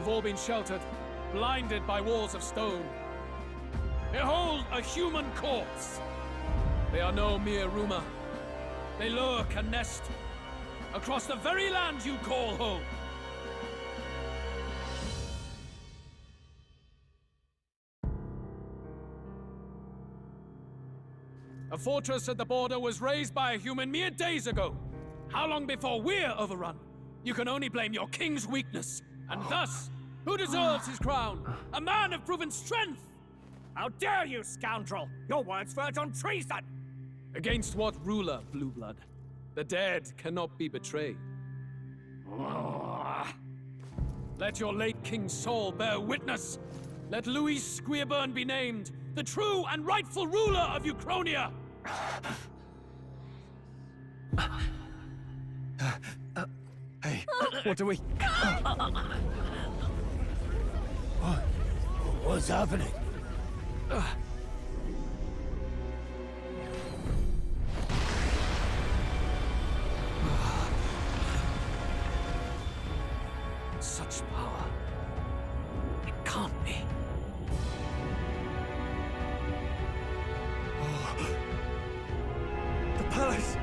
You've all been sheltered, blinded by walls of stone. Behold a human corpse! They are no mere rumor. They lurk and nest across the very land you call home. A fortress at the border was raised by a human mere days ago. How long before we're overrun? You can only blame your king's weakness. And thus, who deserves his crown? A man of proven strength! How dare you, scoundrel! Your words verge on treason! Against what ruler, Blueblood? The dead cannot be betrayed. Let your late king's soul bear witness. Let Louis Squeerburn be named, the true and rightful ruler of Uchronia! Hey, what do we... What's happening? Such power. It can't be. The palace!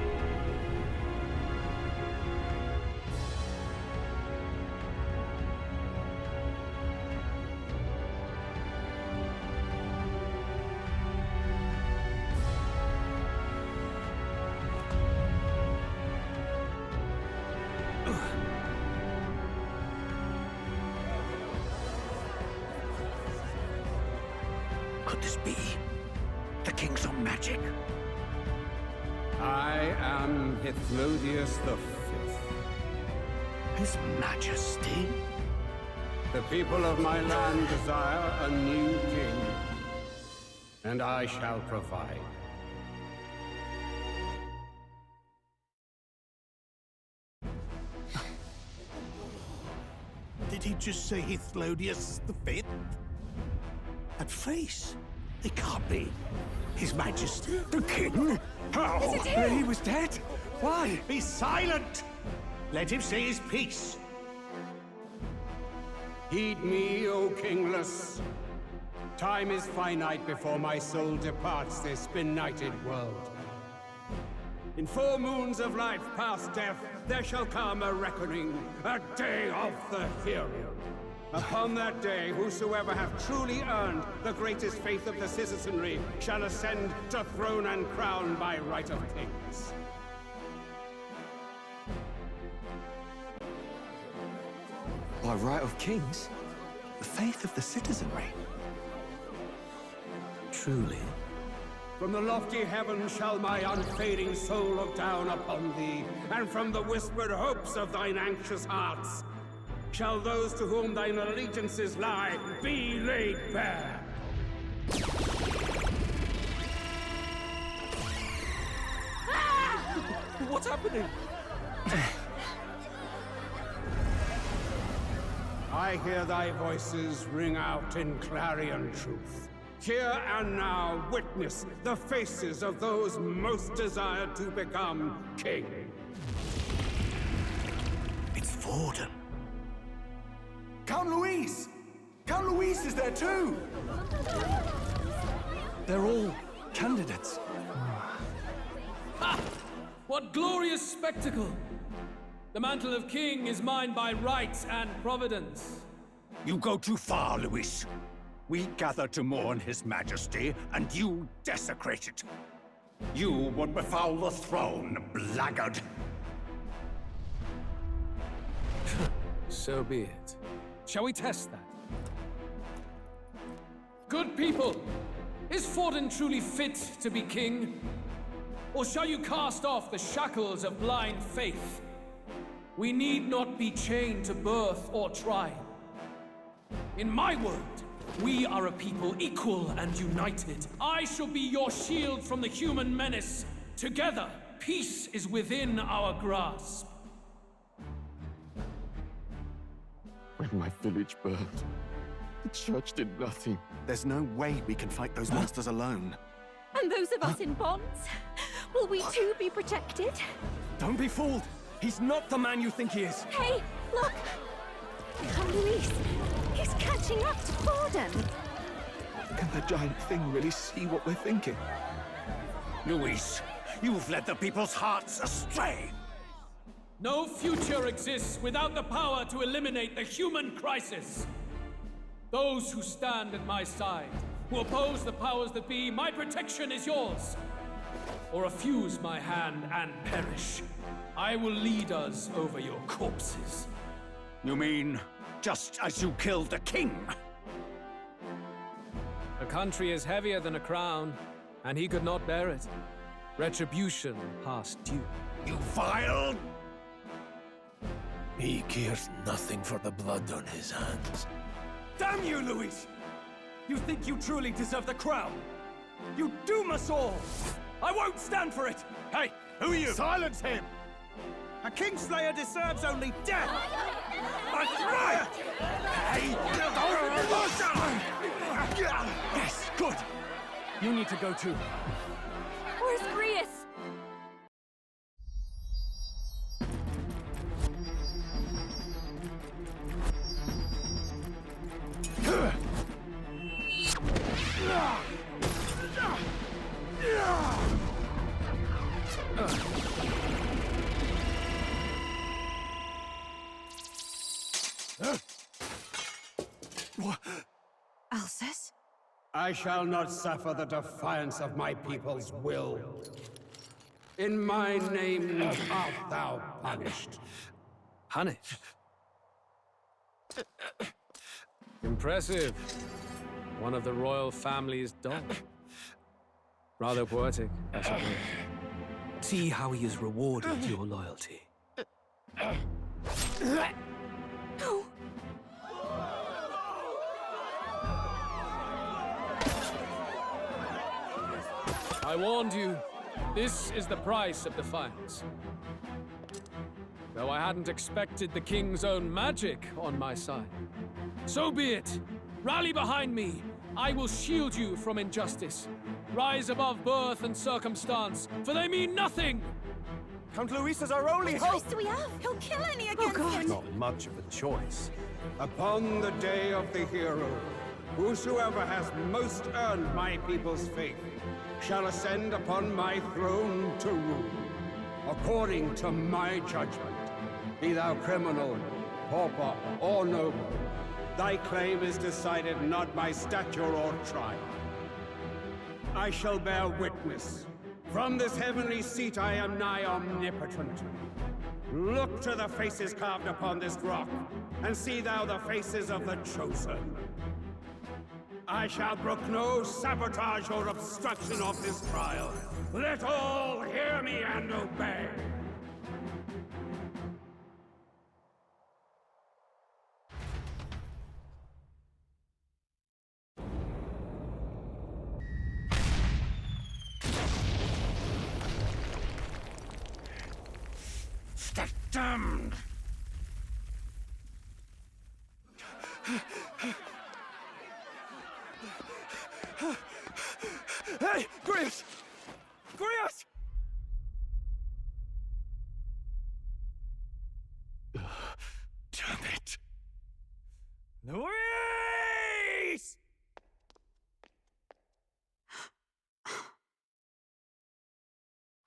Could this be the king's own magic? I am Hythlodius the Fifth. His Majesty? The people of my land desire a new king, and I shall provide. Did he just say Hythlodius the Fifth? That face. It can't be. His Majesty. The king? How? Is it him? He was dead? Why? Be silent! Let him say his piece. Heed me, O kingless. Time is finite before my soul departs this benighted world. In 4 moons of life past death, there shall come a reckoning, a day of the hero. Upon that day, whosoever have truly earned the greatest faith of the citizenry shall ascend to throne and crown by right of kings. By right of kings? The faith of the citizenry? Truly? From the lofty heavens shall my unfading soul look down upon thee, and from the whispered hopes of thine anxious hearts shall those to whom thine allegiances lie be laid bare. What's happening? I hear thy voices ring out in clarion truth. Here and now, witness the faces of those most desired to become king. It's Vorden. Count Louise! Count Louise is there too! They're all candidates. Ha! What glorious spectacle! The mantle of king is mine by right and providence. You go too far, Louis. We gather to mourn his majesty, and you desecrate it. You would befoul the throne, blackguard. So be it. Shall we test that? Good people, is Vorden truly fit to be king? Or shall you cast off the shackles of blind faith? We need not be chained to birth or tribe. In my word, we are a people equal and united. I shall be your shield from the human menace. Together, peace is within our grasp. When my village burned, the church did nothing. There's no way we can fight those monsters alone. And those of us in bonds? Will we too be protected? Don't be fooled! He's not the man you think he is! Hey, look! Come, Louise! It's catching up to Forden! Can the giant thing really see what we're thinking? Luis, you've led the people's hearts astray! No future exists without the power to eliminate the human crisis. Those who stand at my side, who oppose the powers that be, my protection is yours. Or refuse my hand and perish. I will lead us over your corpses. You mean, just as you killed the king? A country is heavier than a crown, and he could not bear it. Retribution past due. You vile... He cares nothing for the blood on his hands. Damn you, Luis! You think you truly deserve the crown? You doom us all! I won't stand for it! Hey, who are you? Silence him! A Kingslayer deserves only death! That's right! Hey! Yes, good! You need to go too. Where's Grius? Alcest? I shall not suffer the defiance of my people's will. In my name art thou punished. Punished? Impressive. One of the royal family's dog. Rather poetic, I suppose. See how he has rewarded your loyalty. No! I warned you. This is the price of defiance. Though I hadn't expected the king's own magic on my side. So be it. Rally behind me. I will shield you from injustice. Rise above birth and circumstance, for they mean nothing! Count Luis is our only What hope! choice do we have? He'll kill any against him! Not much of a choice. Upon the day of the hero, whosoever has most earned my people's faith shall ascend upon my throne to rule, according to my judgment. Be thou criminal, pauper, or noble, thy claim is decided not by stature or trial. I shall bear witness. From this heavenly seat I am nigh omnipotent. Look to the faces carved upon this rock, and see thou the faces of the chosen. I shall brook no sabotage or obstruction of this trial. Let all hear me and obey. Damned! Hey! Grius! Grius! Damn it! Luis!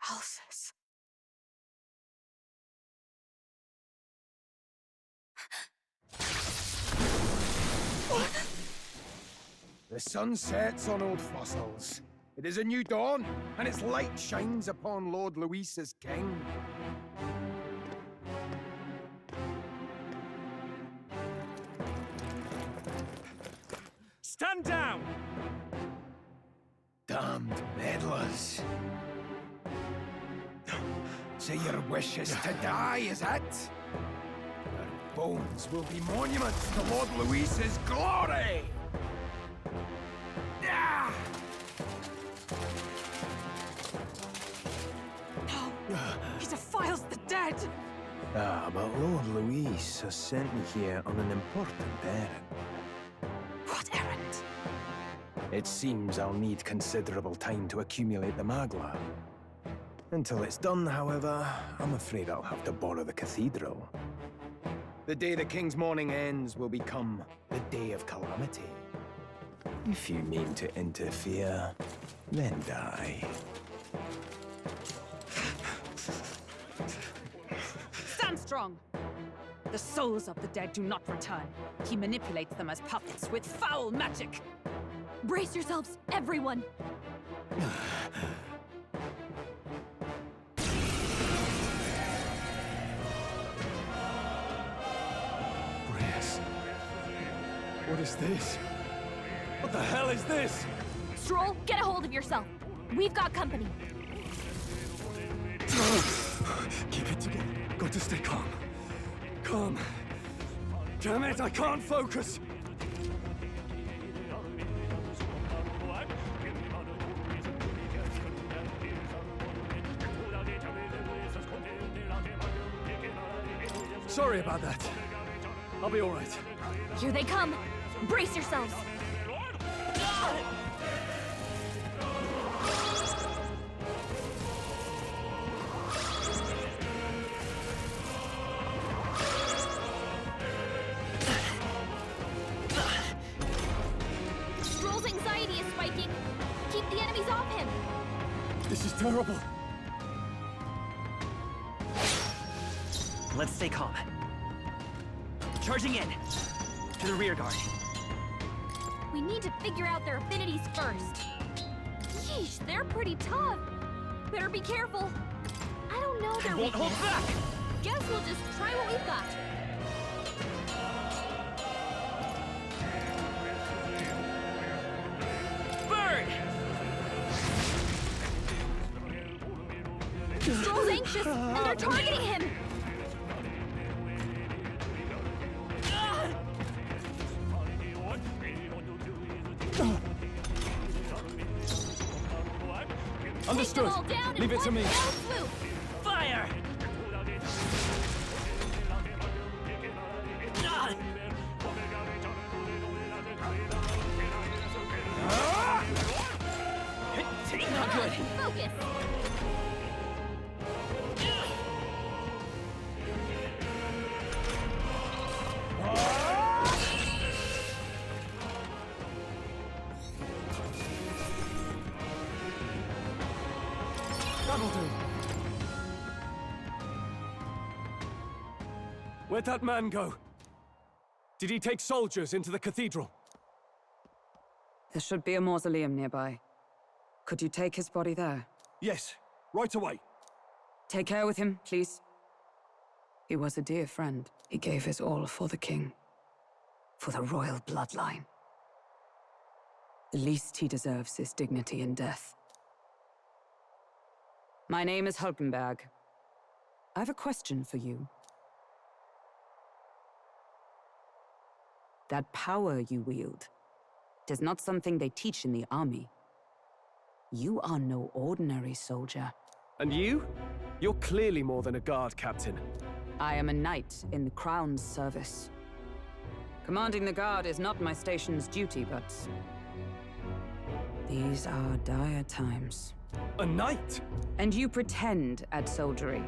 Alcest. The sun sets on old fossils. It is a new dawn, and its light shines upon Lord Luis as king. Stand down! Damned meddlers. So your wish is to die, is it? Your bones will be monuments to Lord Luis's glory! No! He defiles the dead! But Lord Luis has sent me here on an important errand. What errand? It seems I'll need considerable time to accumulate the magla. Until it's done, however, I'm afraid I'll have to borrow the cathedral. The day the king's mourning ends will become the day of calamity. If you mean to interfere, then die. Stand strong! The souls of the dead do not return. He manipulates them as puppets with foul magic! Brace yourselves, everyone! Brace. What is this? What the hell is this? Stroll, get a hold of yourself. We've got company. Keep it together. Got to stay calm. Calm. Damn it, I can't focus. Sorry about that. I'll be all right. Here they come. Brace yourselves. Stroll's anxiety is spiking. Keep the enemies off him. This is terrible. Let's stay calm. Charging in! To the rear guard. We need to figure out their affinities first. Yeesh, they're pretty tough. Better be careful. I don't know their Won't hold back! Guess we'll just try what we've got. Burn! Stroll's anxious, and they're targeting him! Understood. Leave it to me. Fire! Not good. Focus. That'll do. Where'd that man go? Did he take soldiers into the cathedral? There should be a mausoleum nearby. Could you take his body there? Yes, right away. Take care with him, please. He was a dear friend. He gave his all for the king. For the royal bloodline. The least he deserves is dignity in death. My name is Hulkenberg. I have a question for you. That power you wield, it is not something they teach in the army. You are no ordinary soldier. And you? You're clearly more than a guard captain. I am a knight in the Crown's service. Commanding the guard is not my station's duty, but... these are dire times. A knight? And you pretend at soldiery.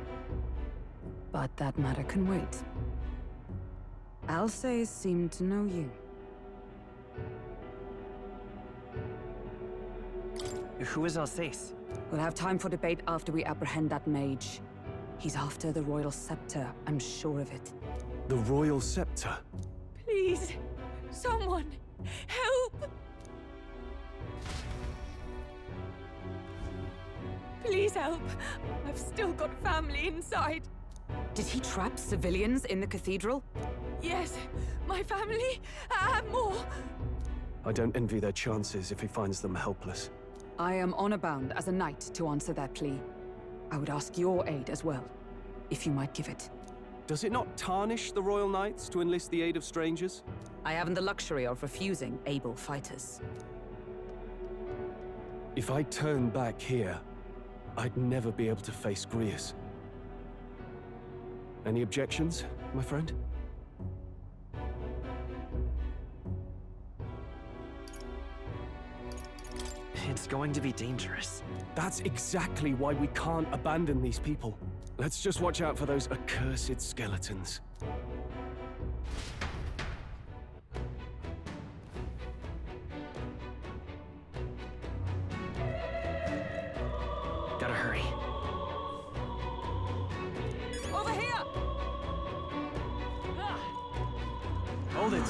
But that matter can wait. Alsace seemed to know you. Who is Alsace? We'll have time for debate after we apprehend that mage. He's after the royal scepter, I'm sure of it. The royal scepter? Please, someone, help! Please help. I've still got family inside. Did he trap civilians in the cathedral? Yes, my family, and more. I don't envy their chances if he finds them helpless. I am honor-bound as a knight to answer that plea. I would ask your aid as well, if you might give it. Does it not tarnish the Royal Knights to enlist the aid of strangers? I haven't the luxury of refusing able fighters. If I turn back here, I'd never be able to face Grius. Any objections, my friend? It's going to be dangerous. That's exactly why we can't abandon these people. Let's just watch out for those accursed skeletons. Gotta hurry. Over here! Hold it.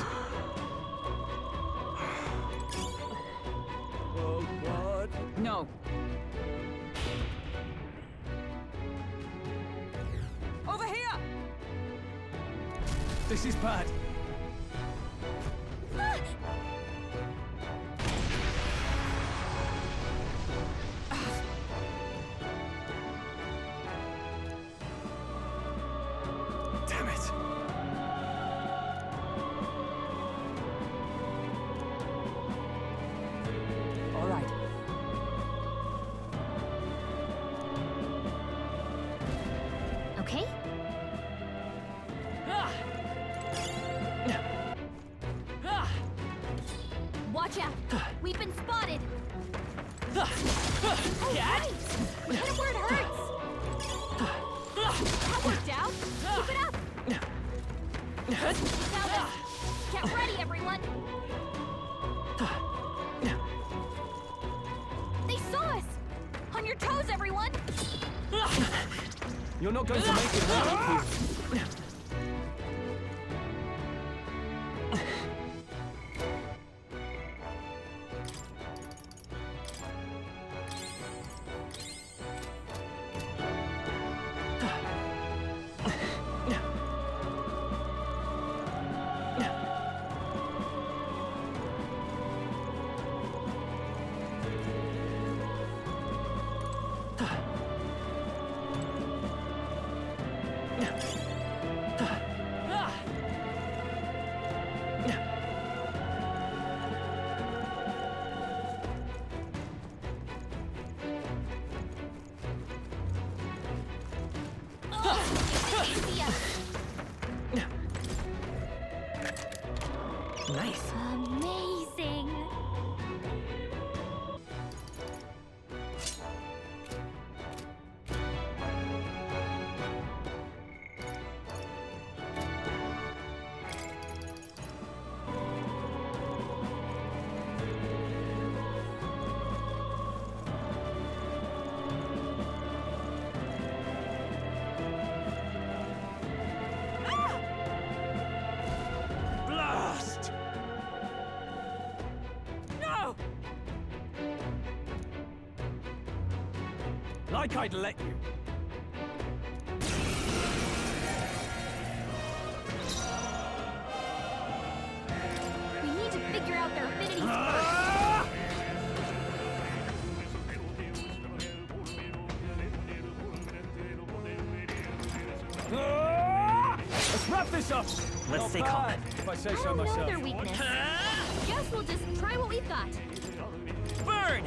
Oh, God. No. Over here! This is bad. Damn it. All right. Okay? Watch out! We've been spotted! Oh, right! Hit him where it hurts! That worked out! Keep it up! Now then, get ready, everyone! They saw us! On your toes, everyone! You're not going to make it work here. Nice. Amazing! Blast! No! Like I'd let you. We need to figure out their affinities first! Ah! Ah! Let's wrap this up. Let's Not stay bad, calm. if I say I so don't know myself. their weakness. Guess we'll just try what we've got. Burn!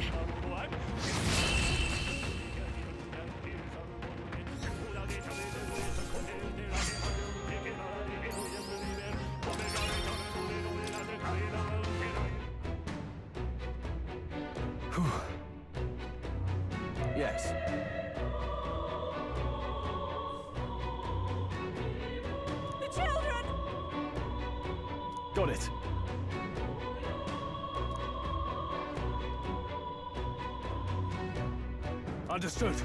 Yes. The children! Got it. Understood.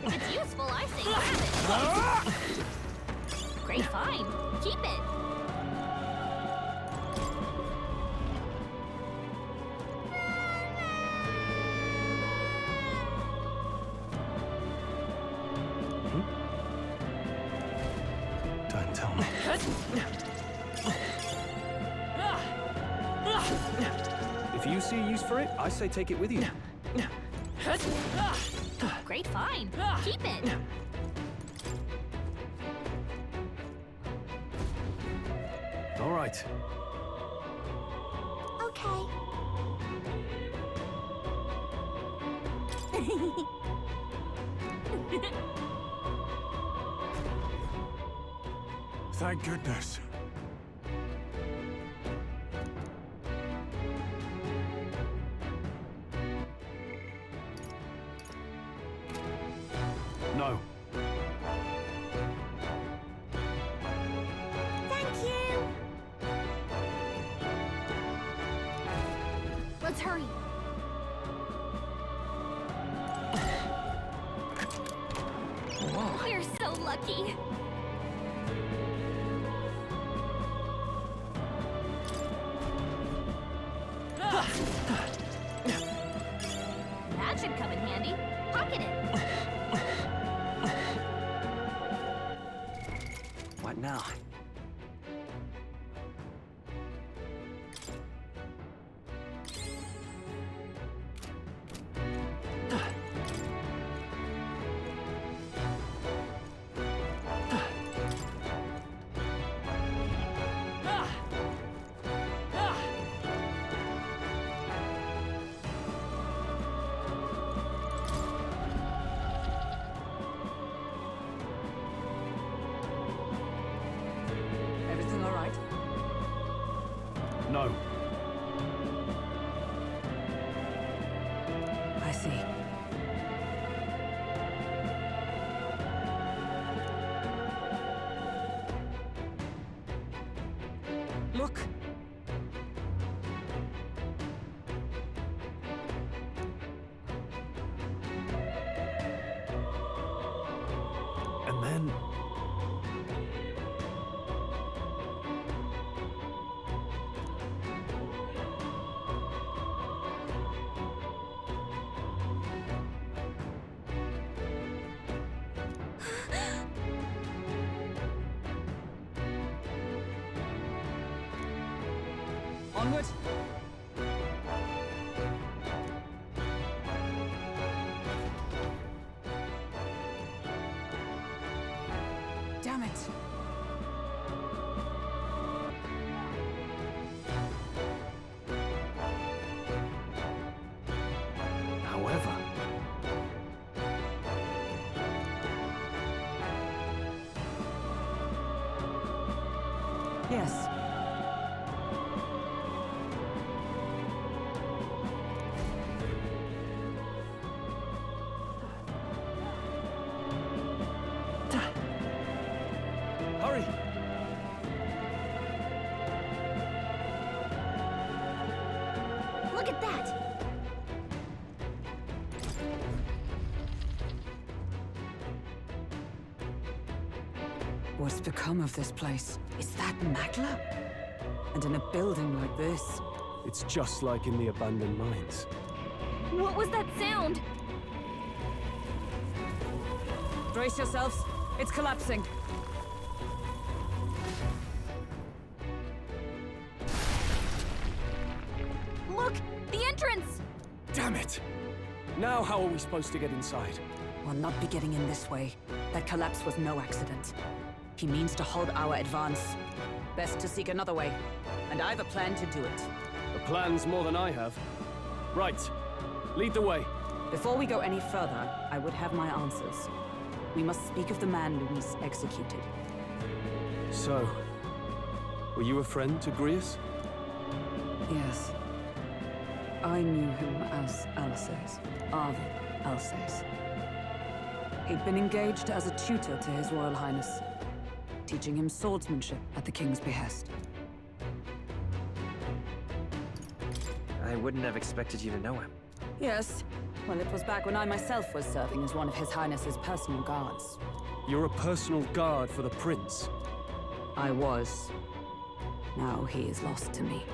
If it's useful, I say grab it. Great find. Keep it. Don't tell me. If you see a use for it, I say take it with you. Great find. Keep it. All right. Okay. Thank goodness. Let's hurry. Whoa. We're so lucky. That should come in handy. Pocket it. What now? Everything all right? No. I see. Look! And then... Onward! Damn it! However... Yes. Hurry! Look at that! What's become of this place? Is that Magla? And in a building like this? It's just like in the abandoned mines. What was that sound? Brace yourselves. It's collapsing. Look! The entrance! Damn it! Now how are we supposed to get inside? We'll not be getting in this way. That collapse was no accident. He means to halt our advance. Best to seek another way. And I've a plan to do it. The plan's more than I have. Right. Lead the way. Before we go any further, I would have my answers. We must speak of the man Luis executed. So, were you a friend to Grius? Yes. I knew him as Alsace. Arvid Alsace. He'd been engaged as a tutor to His Royal Highness, teaching him swordsmanship at the King's behest. I wouldn't have expected you to know him. Yes. Well, it was back when I myself was serving as one of His Highness's personal guards. You're a personal guard for the Prince? I was. Now he is lost to me.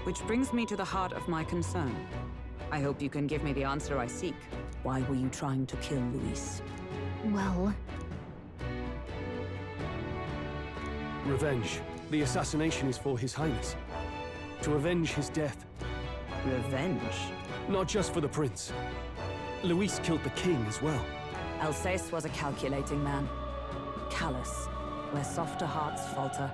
Which brings me to the heart of my concern. I hope you can give me the answer I seek. Why were you trying to kill Luis? Well... Revenge. The assassination is for His Highness. To avenge his death. Revenge? Not just for the Prince. Luis killed the King as well. Alsace was a calculating man. Callous, where softer hearts falter.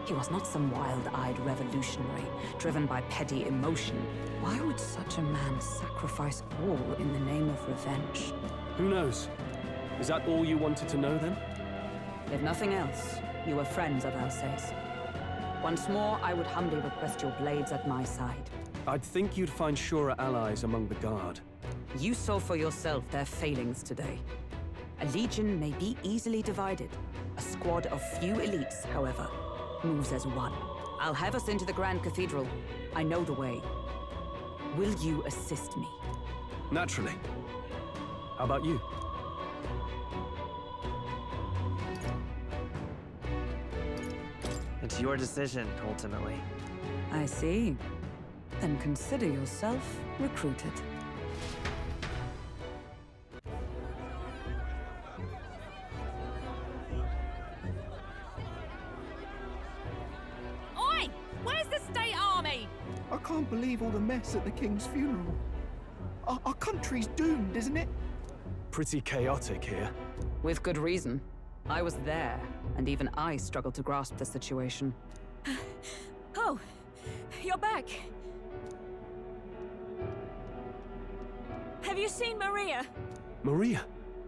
He was not some wild-eyed revolutionary, driven by petty emotion. Why would such a man sacrifice all in the name of revenge? Who knows? Is that all you wanted to know, then? If nothing else, you were friends of Alsace. Once more, I would humbly request your blades at my side. I'd think you'd find surer allies among the Guard. You saw for yourself their failings today. A legion may be easily divided. A squad of few elites, however, moves as one. I'll have us into the Grand Cathedral. I know the way. Will you assist me? Naturally. How about you? It's your decision, ultimately. I see. Then consider yourself recruited. Oi! Where's the state army? I can't believe all the mess at the king's funeral. Our country's doomed, isn't it? Pretty chaotic here. With good reason. I was there, and even I struggled to grasp the situation. Oh, you're back. Have you seen Maria? Maria?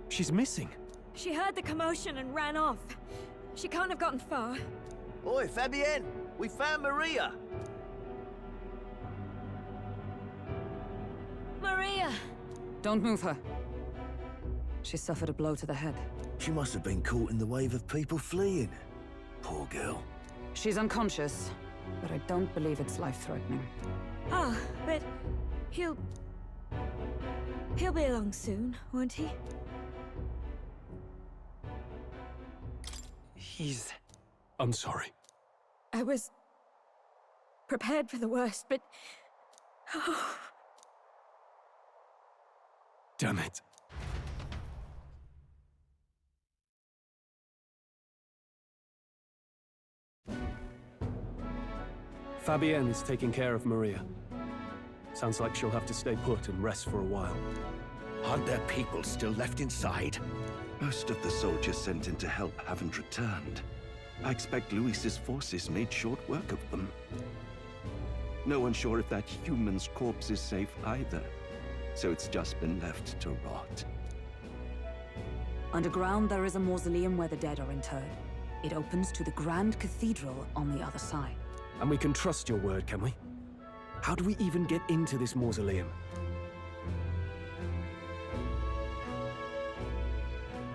She's missing. She heard the commotion and ran off. She can't have gotten far. Oi, Fabienne! We found Maria! Maria! Don't move her. She suffered a blow to the head. She must have been caught in the wave of people fleeing. Poor girl. She's unconscious, but I don't believe it's life-threatening. Oh, but he'll be along soon, won't he? I'm sorry. I was prepared for the worst, but... Oh. Damn it. Fabienne is taking care of Maria. Sounds like she'll have to stay put and rest for a while. Aren't there people still left inside? Most of the soldiers sent in to help haven't returned. I expect Luis's forces made short work of them. No one's sure if that human's corpse is safe either, so it's just been left to rot. Underground, there is a mausoleum where the dead are interred. It opens to the Grand Cathedral on the other side. And we can trust your word, can we? How do we even get into this mausoleum?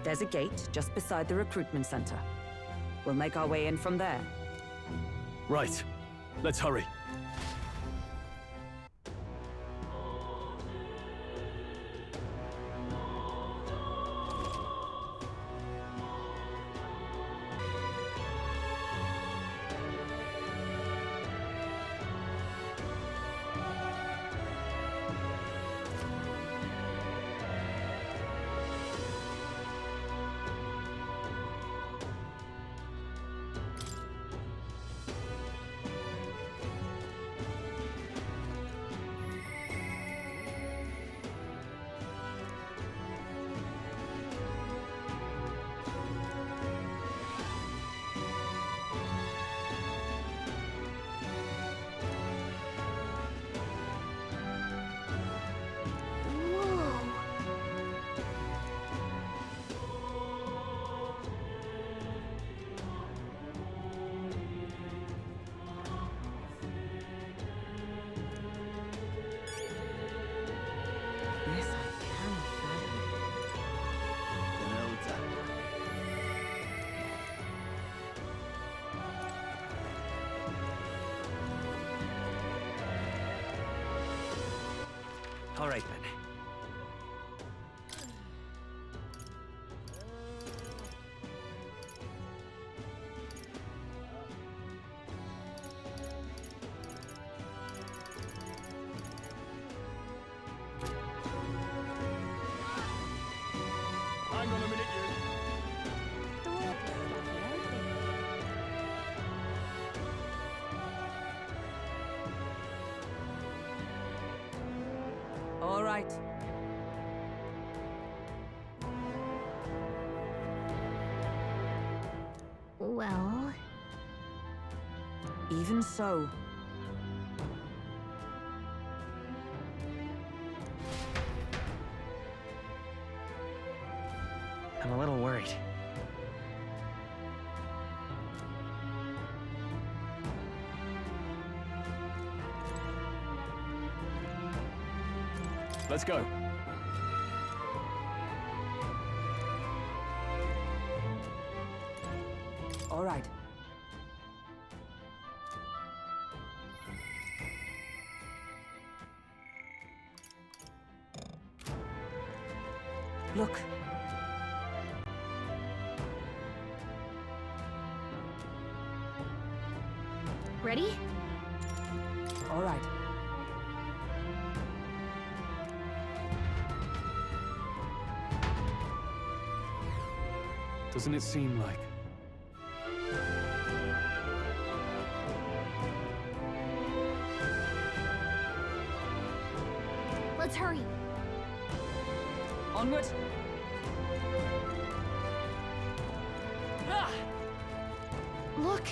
There's a gate just beside the recruitment center. We'll make our way in from there. Right. Let's hurry. All right, then. Hang on a minute, All right. Well... Even so. I'm a little worried. Let's go. All right. Look. Ready? All right. Doesn't it seem like? Let's hurry. Onward. Look.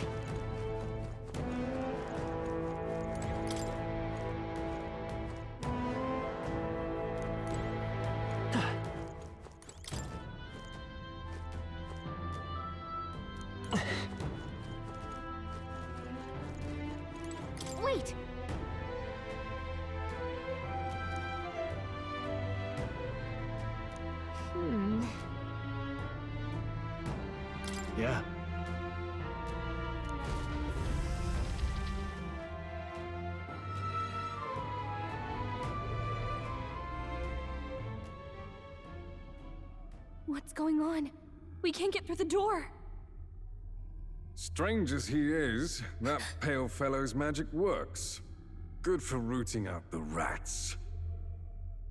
Wait. Yeah. What's going on? We can't get through the door. Strange as he is, that pale fellow's magic works. Good for rooting out the rats.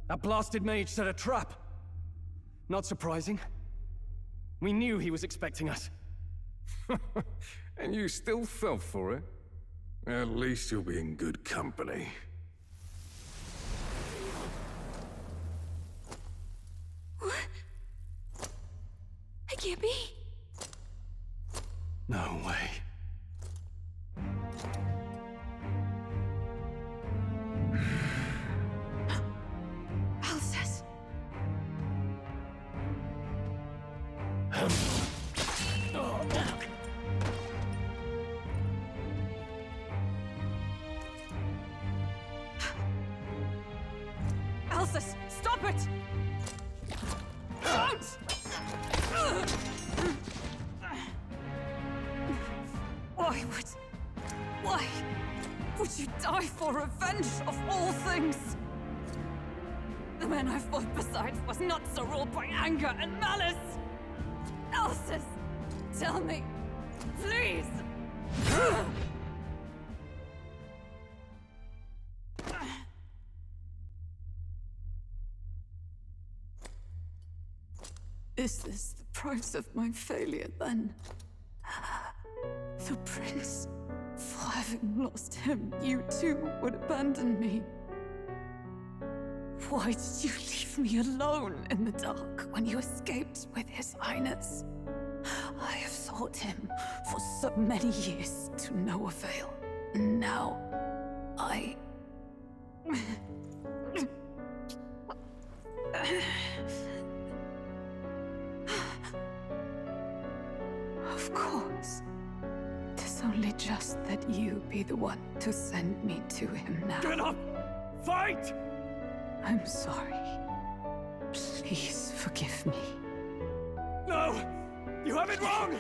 That blasted mage set a trap. Not surprising. We knew he was expecting us. And you still fell for it? At least you'll be in good company. What? I can't be. No way. Alcest. Alcest, stop it! Don't! Why would you die for revenge of all things? The man I fought beside was not so ruled by anger and malice. Alcest, tell me, please. Is this the price of my failure, then? The prince, for having lost him, you too would abandon me. Why did you leave me alone in the dark when you escaped with his highness? I have sought him for so many years to no avail. And now, I... Of course. 'Tis only just that you be the one to send me to him now. Get up! Fight! I'm sorry. Please forgive me. No! You have it wrong!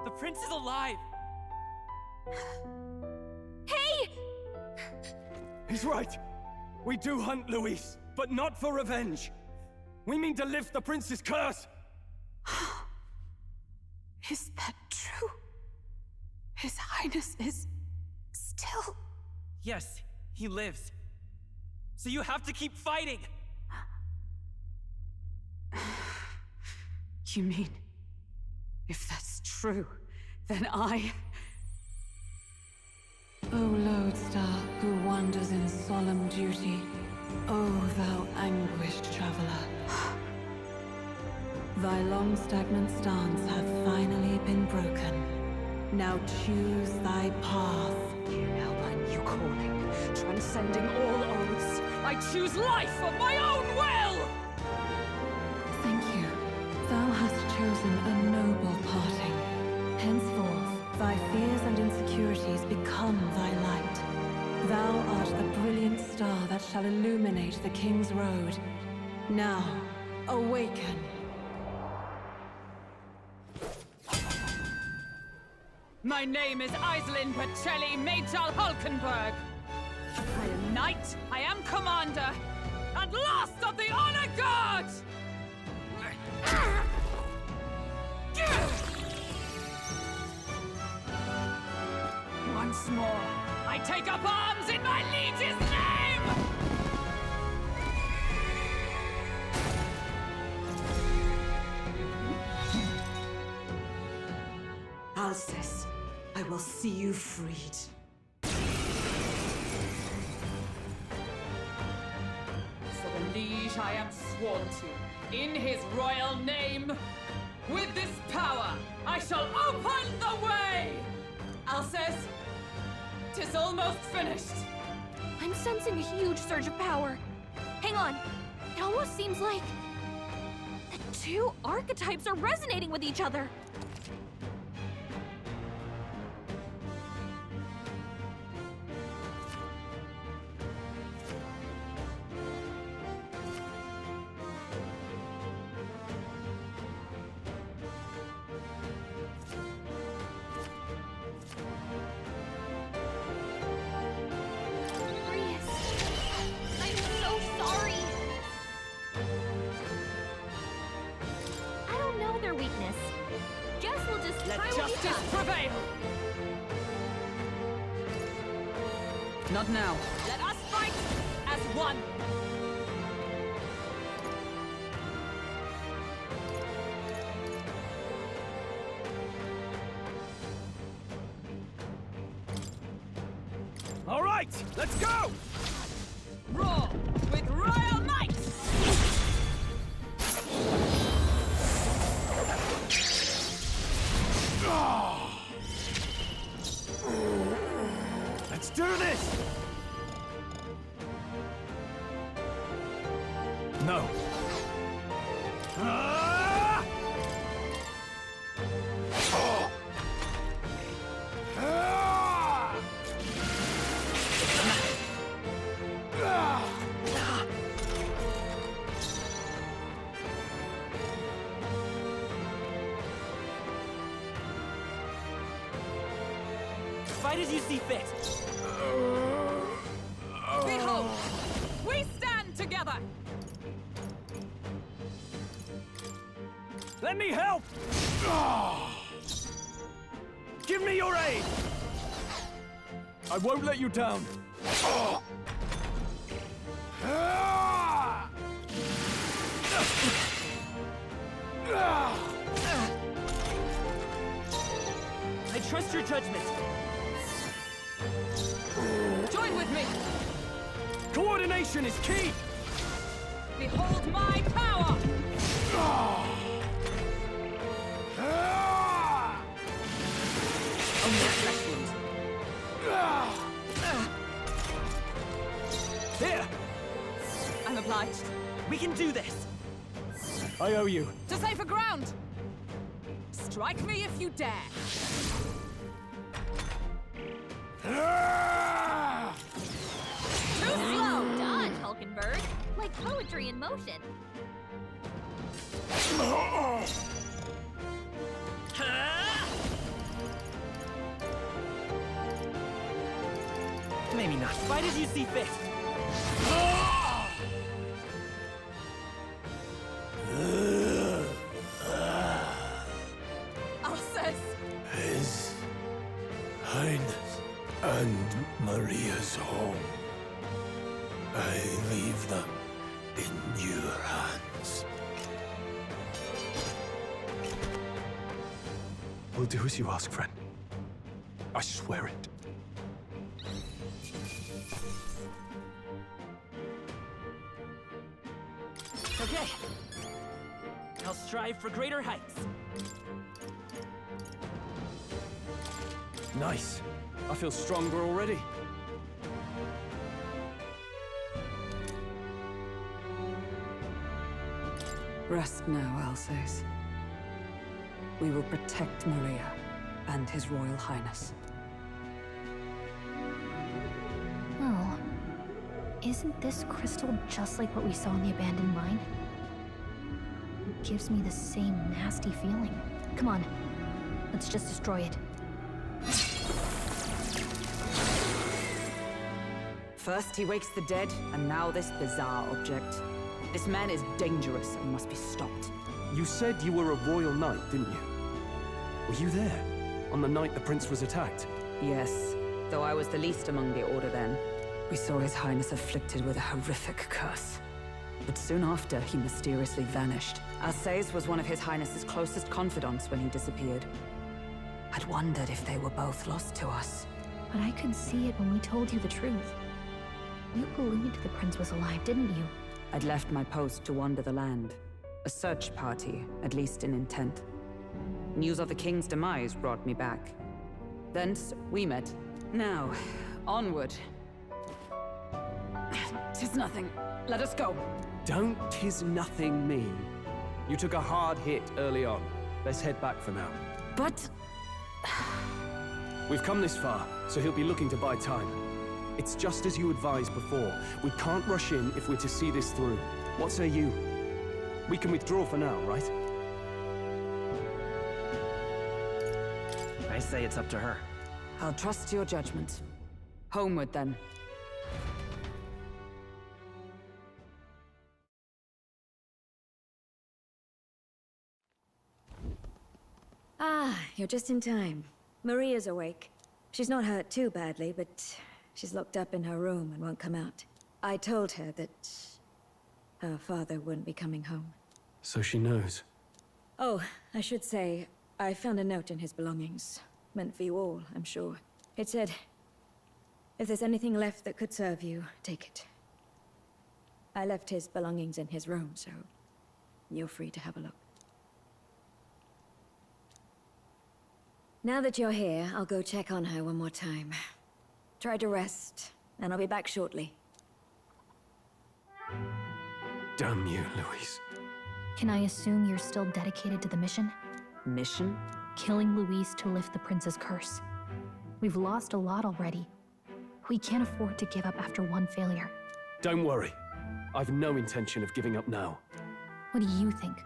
The prince is alive! Hey! He's right. We do hunt Luis, but not for revenge. We mean to lift the prince's curse. Is that true? His highness is still... Yes, he lives. So you have to keep fighting! You mean, if that's true, then I... O lodestar who wanders in solemn duty, O thou anguished traveler. Thy long stagnant stance hath finally been broken. Now choose thy path. Now my new calling, transcending all oaths, I choose life of my own will! Thank you. Thou hast chosen a noble parting. Henceforth, thy fears and insecurities become thy light. Thou art the brilliant star that shall illuminate the King's Road. Now, awaken. My name is Iselin Pacelli Majal Hulkenberg. I am knight, I am commander, and last of the Honor Guard! Once more, I take up arms in my liege's name! Alcest, I will see you freed. For the liege I am sworn to, in his royal name, with this power, I shall open the way! Alcest, 'tis almost finished. I'm sensing a huge surge of power. Hang on. It almost seems like the two archetypes are resonating with each other. Not now. Let us fight as one! All right, let's go! Roar with royal might! Let's do this! No. Fight as you see fit. Behold, we stand together! Let me help! Give me your aid! I won't let you down. I trust your judgment. Join with me! Coordination is key! Behold my power! Only a flesh wound. Here! I'm obliged. We can do this! I owe you. To safer ground! Strike me if you dare! Too slow! Dodge, Hulkenberg. Like poetry in motion. Maybe not. Fight as you see fit. Alcest! His Highness and Maria's home. I leave them in your hands. We'll do as you ask, friend. I swear it. Okay. I'll strive for greater heights. Nice. I feel stronger already. Rest now, Alcest. We will protect Maria and His Royal Highness. Oh. Isn't this crystal just like what we saw in the abandoned mine? It gives me the same nasty feeling. Come on, let's just destroy it. First he wakes the dead, and now this bizarre object. This man is dangerous and must be stopped. You said you were a royal knight, didn't you? Were you there on the night the prince was attacked? Yes, though I was the least among the Order then. We saw His Highness afflicted with a horrific curse. But soon after, he mysteriously vanished. Alsace was one of His Highness's closest confidants when he disappeared. I'd wondered if they were both lost to us. But I could see it when we told you the truth. You believed the prince was alive, didn't you? I'd left my post to wander the land. A search party, at least in intent. News of the king's demise brought me back. Thence, we met. Now, onward. 'Tis nothing. Let us go. Don't "'tis nothing" me. You took a hard hit early on. Let's head back for now. But... We've come this far, so he'll be looking to buy time. It's just as you advised before. We can't rush in if we're to see this through. What say you? We can withdraw for now, right? I say it's up to her. I'll trust your judgment. Homeward, then. Ah, you're just in time. Maria's awake. She's not hurt too badly, but she's locked up in her room and won't come out. I told her that her father wouldn't be coming home. So she knows. Oh, I should say, I found a note in his belongings. Meant for you all, I'm sure. It said, if there's anything left that could serve you, take it. I left his belongings in his room, so you're free to have a look. Now that you're here, I'll go check on her one more time. Try to rest, and I'll be back shortly. Damn you, Louise. Can I assume you're still dedicated to the mission? Mission? Killing Louise to lift the prince's curse. We've lost a lot already. We can't afford to give up after one failure. Don't worry. I've no intention of giving up now. What do you think?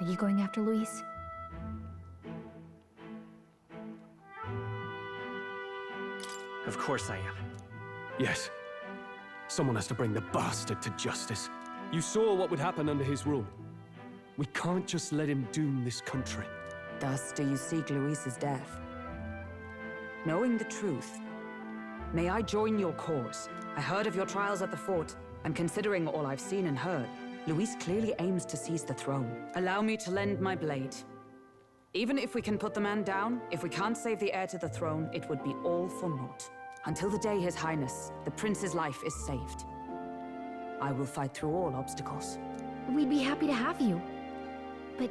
Are you going after Louise? Of course I am. Yes. Someone has to bring the bastard to justice. You saw what would happen under his rule. We can't just let him doom this country. Thus do you seek Louise's death. Knowing the truth, may I join your cause? I heard of your trials at the fort, and considering all I've seen and heard, Louise clearly aims to seize the throne. Allow me to lend my blade. Even if we can put the man down, if we can't save the heir to the throne, it would be all for naught. Until the day His Highness, the prince's life is saved. I will fight through all obstacles. We'd be happy to have you. But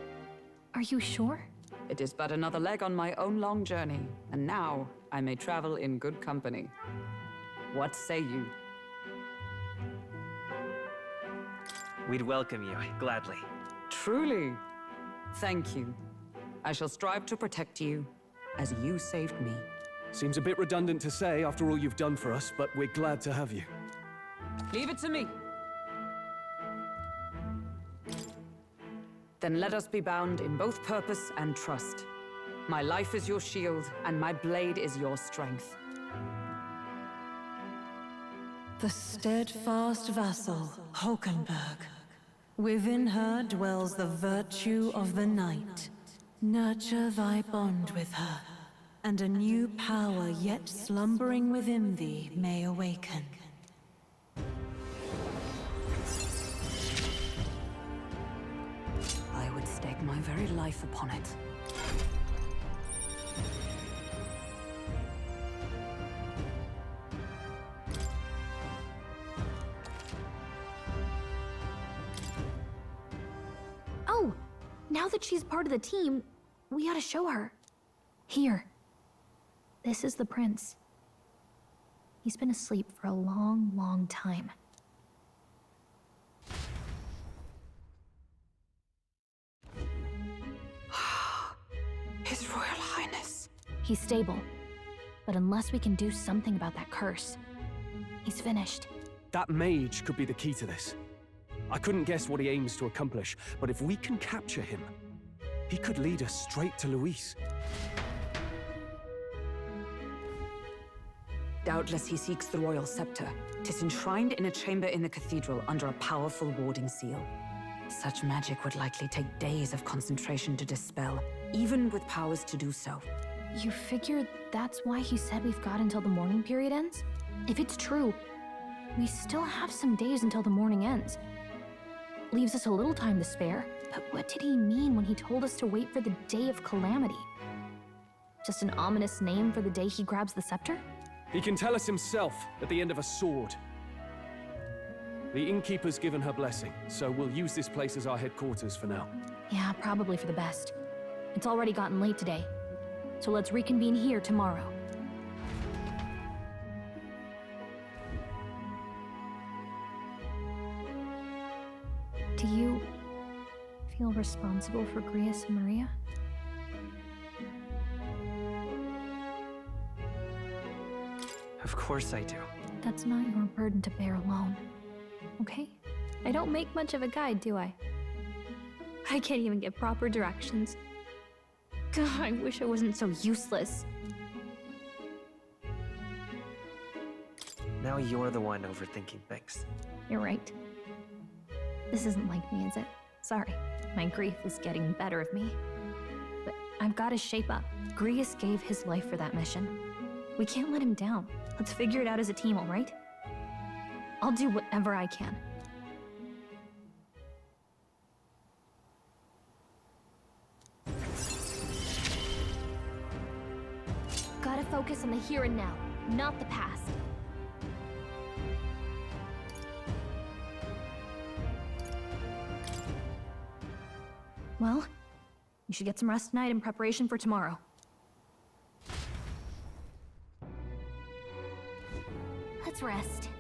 are you sure? It is but another leg on my own long journey, and now I may travel in good company. What say you? We'd welcome you, gladly. Truly. Thank you. I shall strive to protect you, as you saved me. Seems a bit redundant to say after all you've done for us, but we're glad to have you. Leave it to me. Then let us be bound in both purpose and trust. My life is your shield, and my blade is your strength. The steadfast vassal, Hulkenberg. Within her dwells the virtue of the knight. Nurture thy bond with her, and a new power yet slumbering within thee may awaken. I would stake my very life upon it. Oh, now that she's part of the team, we ought to show her. Here. This is the prince. He's been asleep for a long, long time. His Royal Highness. He's stable. But unless we can do something about that curse, he's finished. That mage could be the key to this. I couldn't guess what he aims to accomplish, but if we can capture him, he could lead us straight to Louise. Doubtless he seeks the royal scepter. 'Tis enshrined in a chamber in the cathedral under a powerful warding seal. Such magic would likely take days of concentration to dispel, even with powers to do so. You figure that's why he said we've got until the mourning period ends? If it's true, we still have some days until the mourning ends. Leaves us a little time to spare, but what did he mean when he told us to wait for the Day of Calamity? Just an ominous name for the day he grabs the scepter? He can tell us himself at the end of a sword. The innkeeper's given her blessing, so we'll use this place as our headquarters for now. Yeah, probably for the best. It's already gotten late today, so let's reconvene here tomorrow. Do you feel responsible for Grius and Maria? Of course I do. That's not your burden to bear alone, okay? I don't make much of a guide, do I? I can't even give proper directions. God, I wish I wasn't so useless. Now you're the one overthinking things. You're right. This isn't like me, is it? Sorry, my grief is getting the better of me. But I've got to shape up. Grius gave his life for that mission. We can't let him down. Let's figure it out as a team, all right? I'll do whatever I can. Gotta focus on the here and now, not the past. Well, you should get some rest tonight in preparation for tomorrow. Let's rest.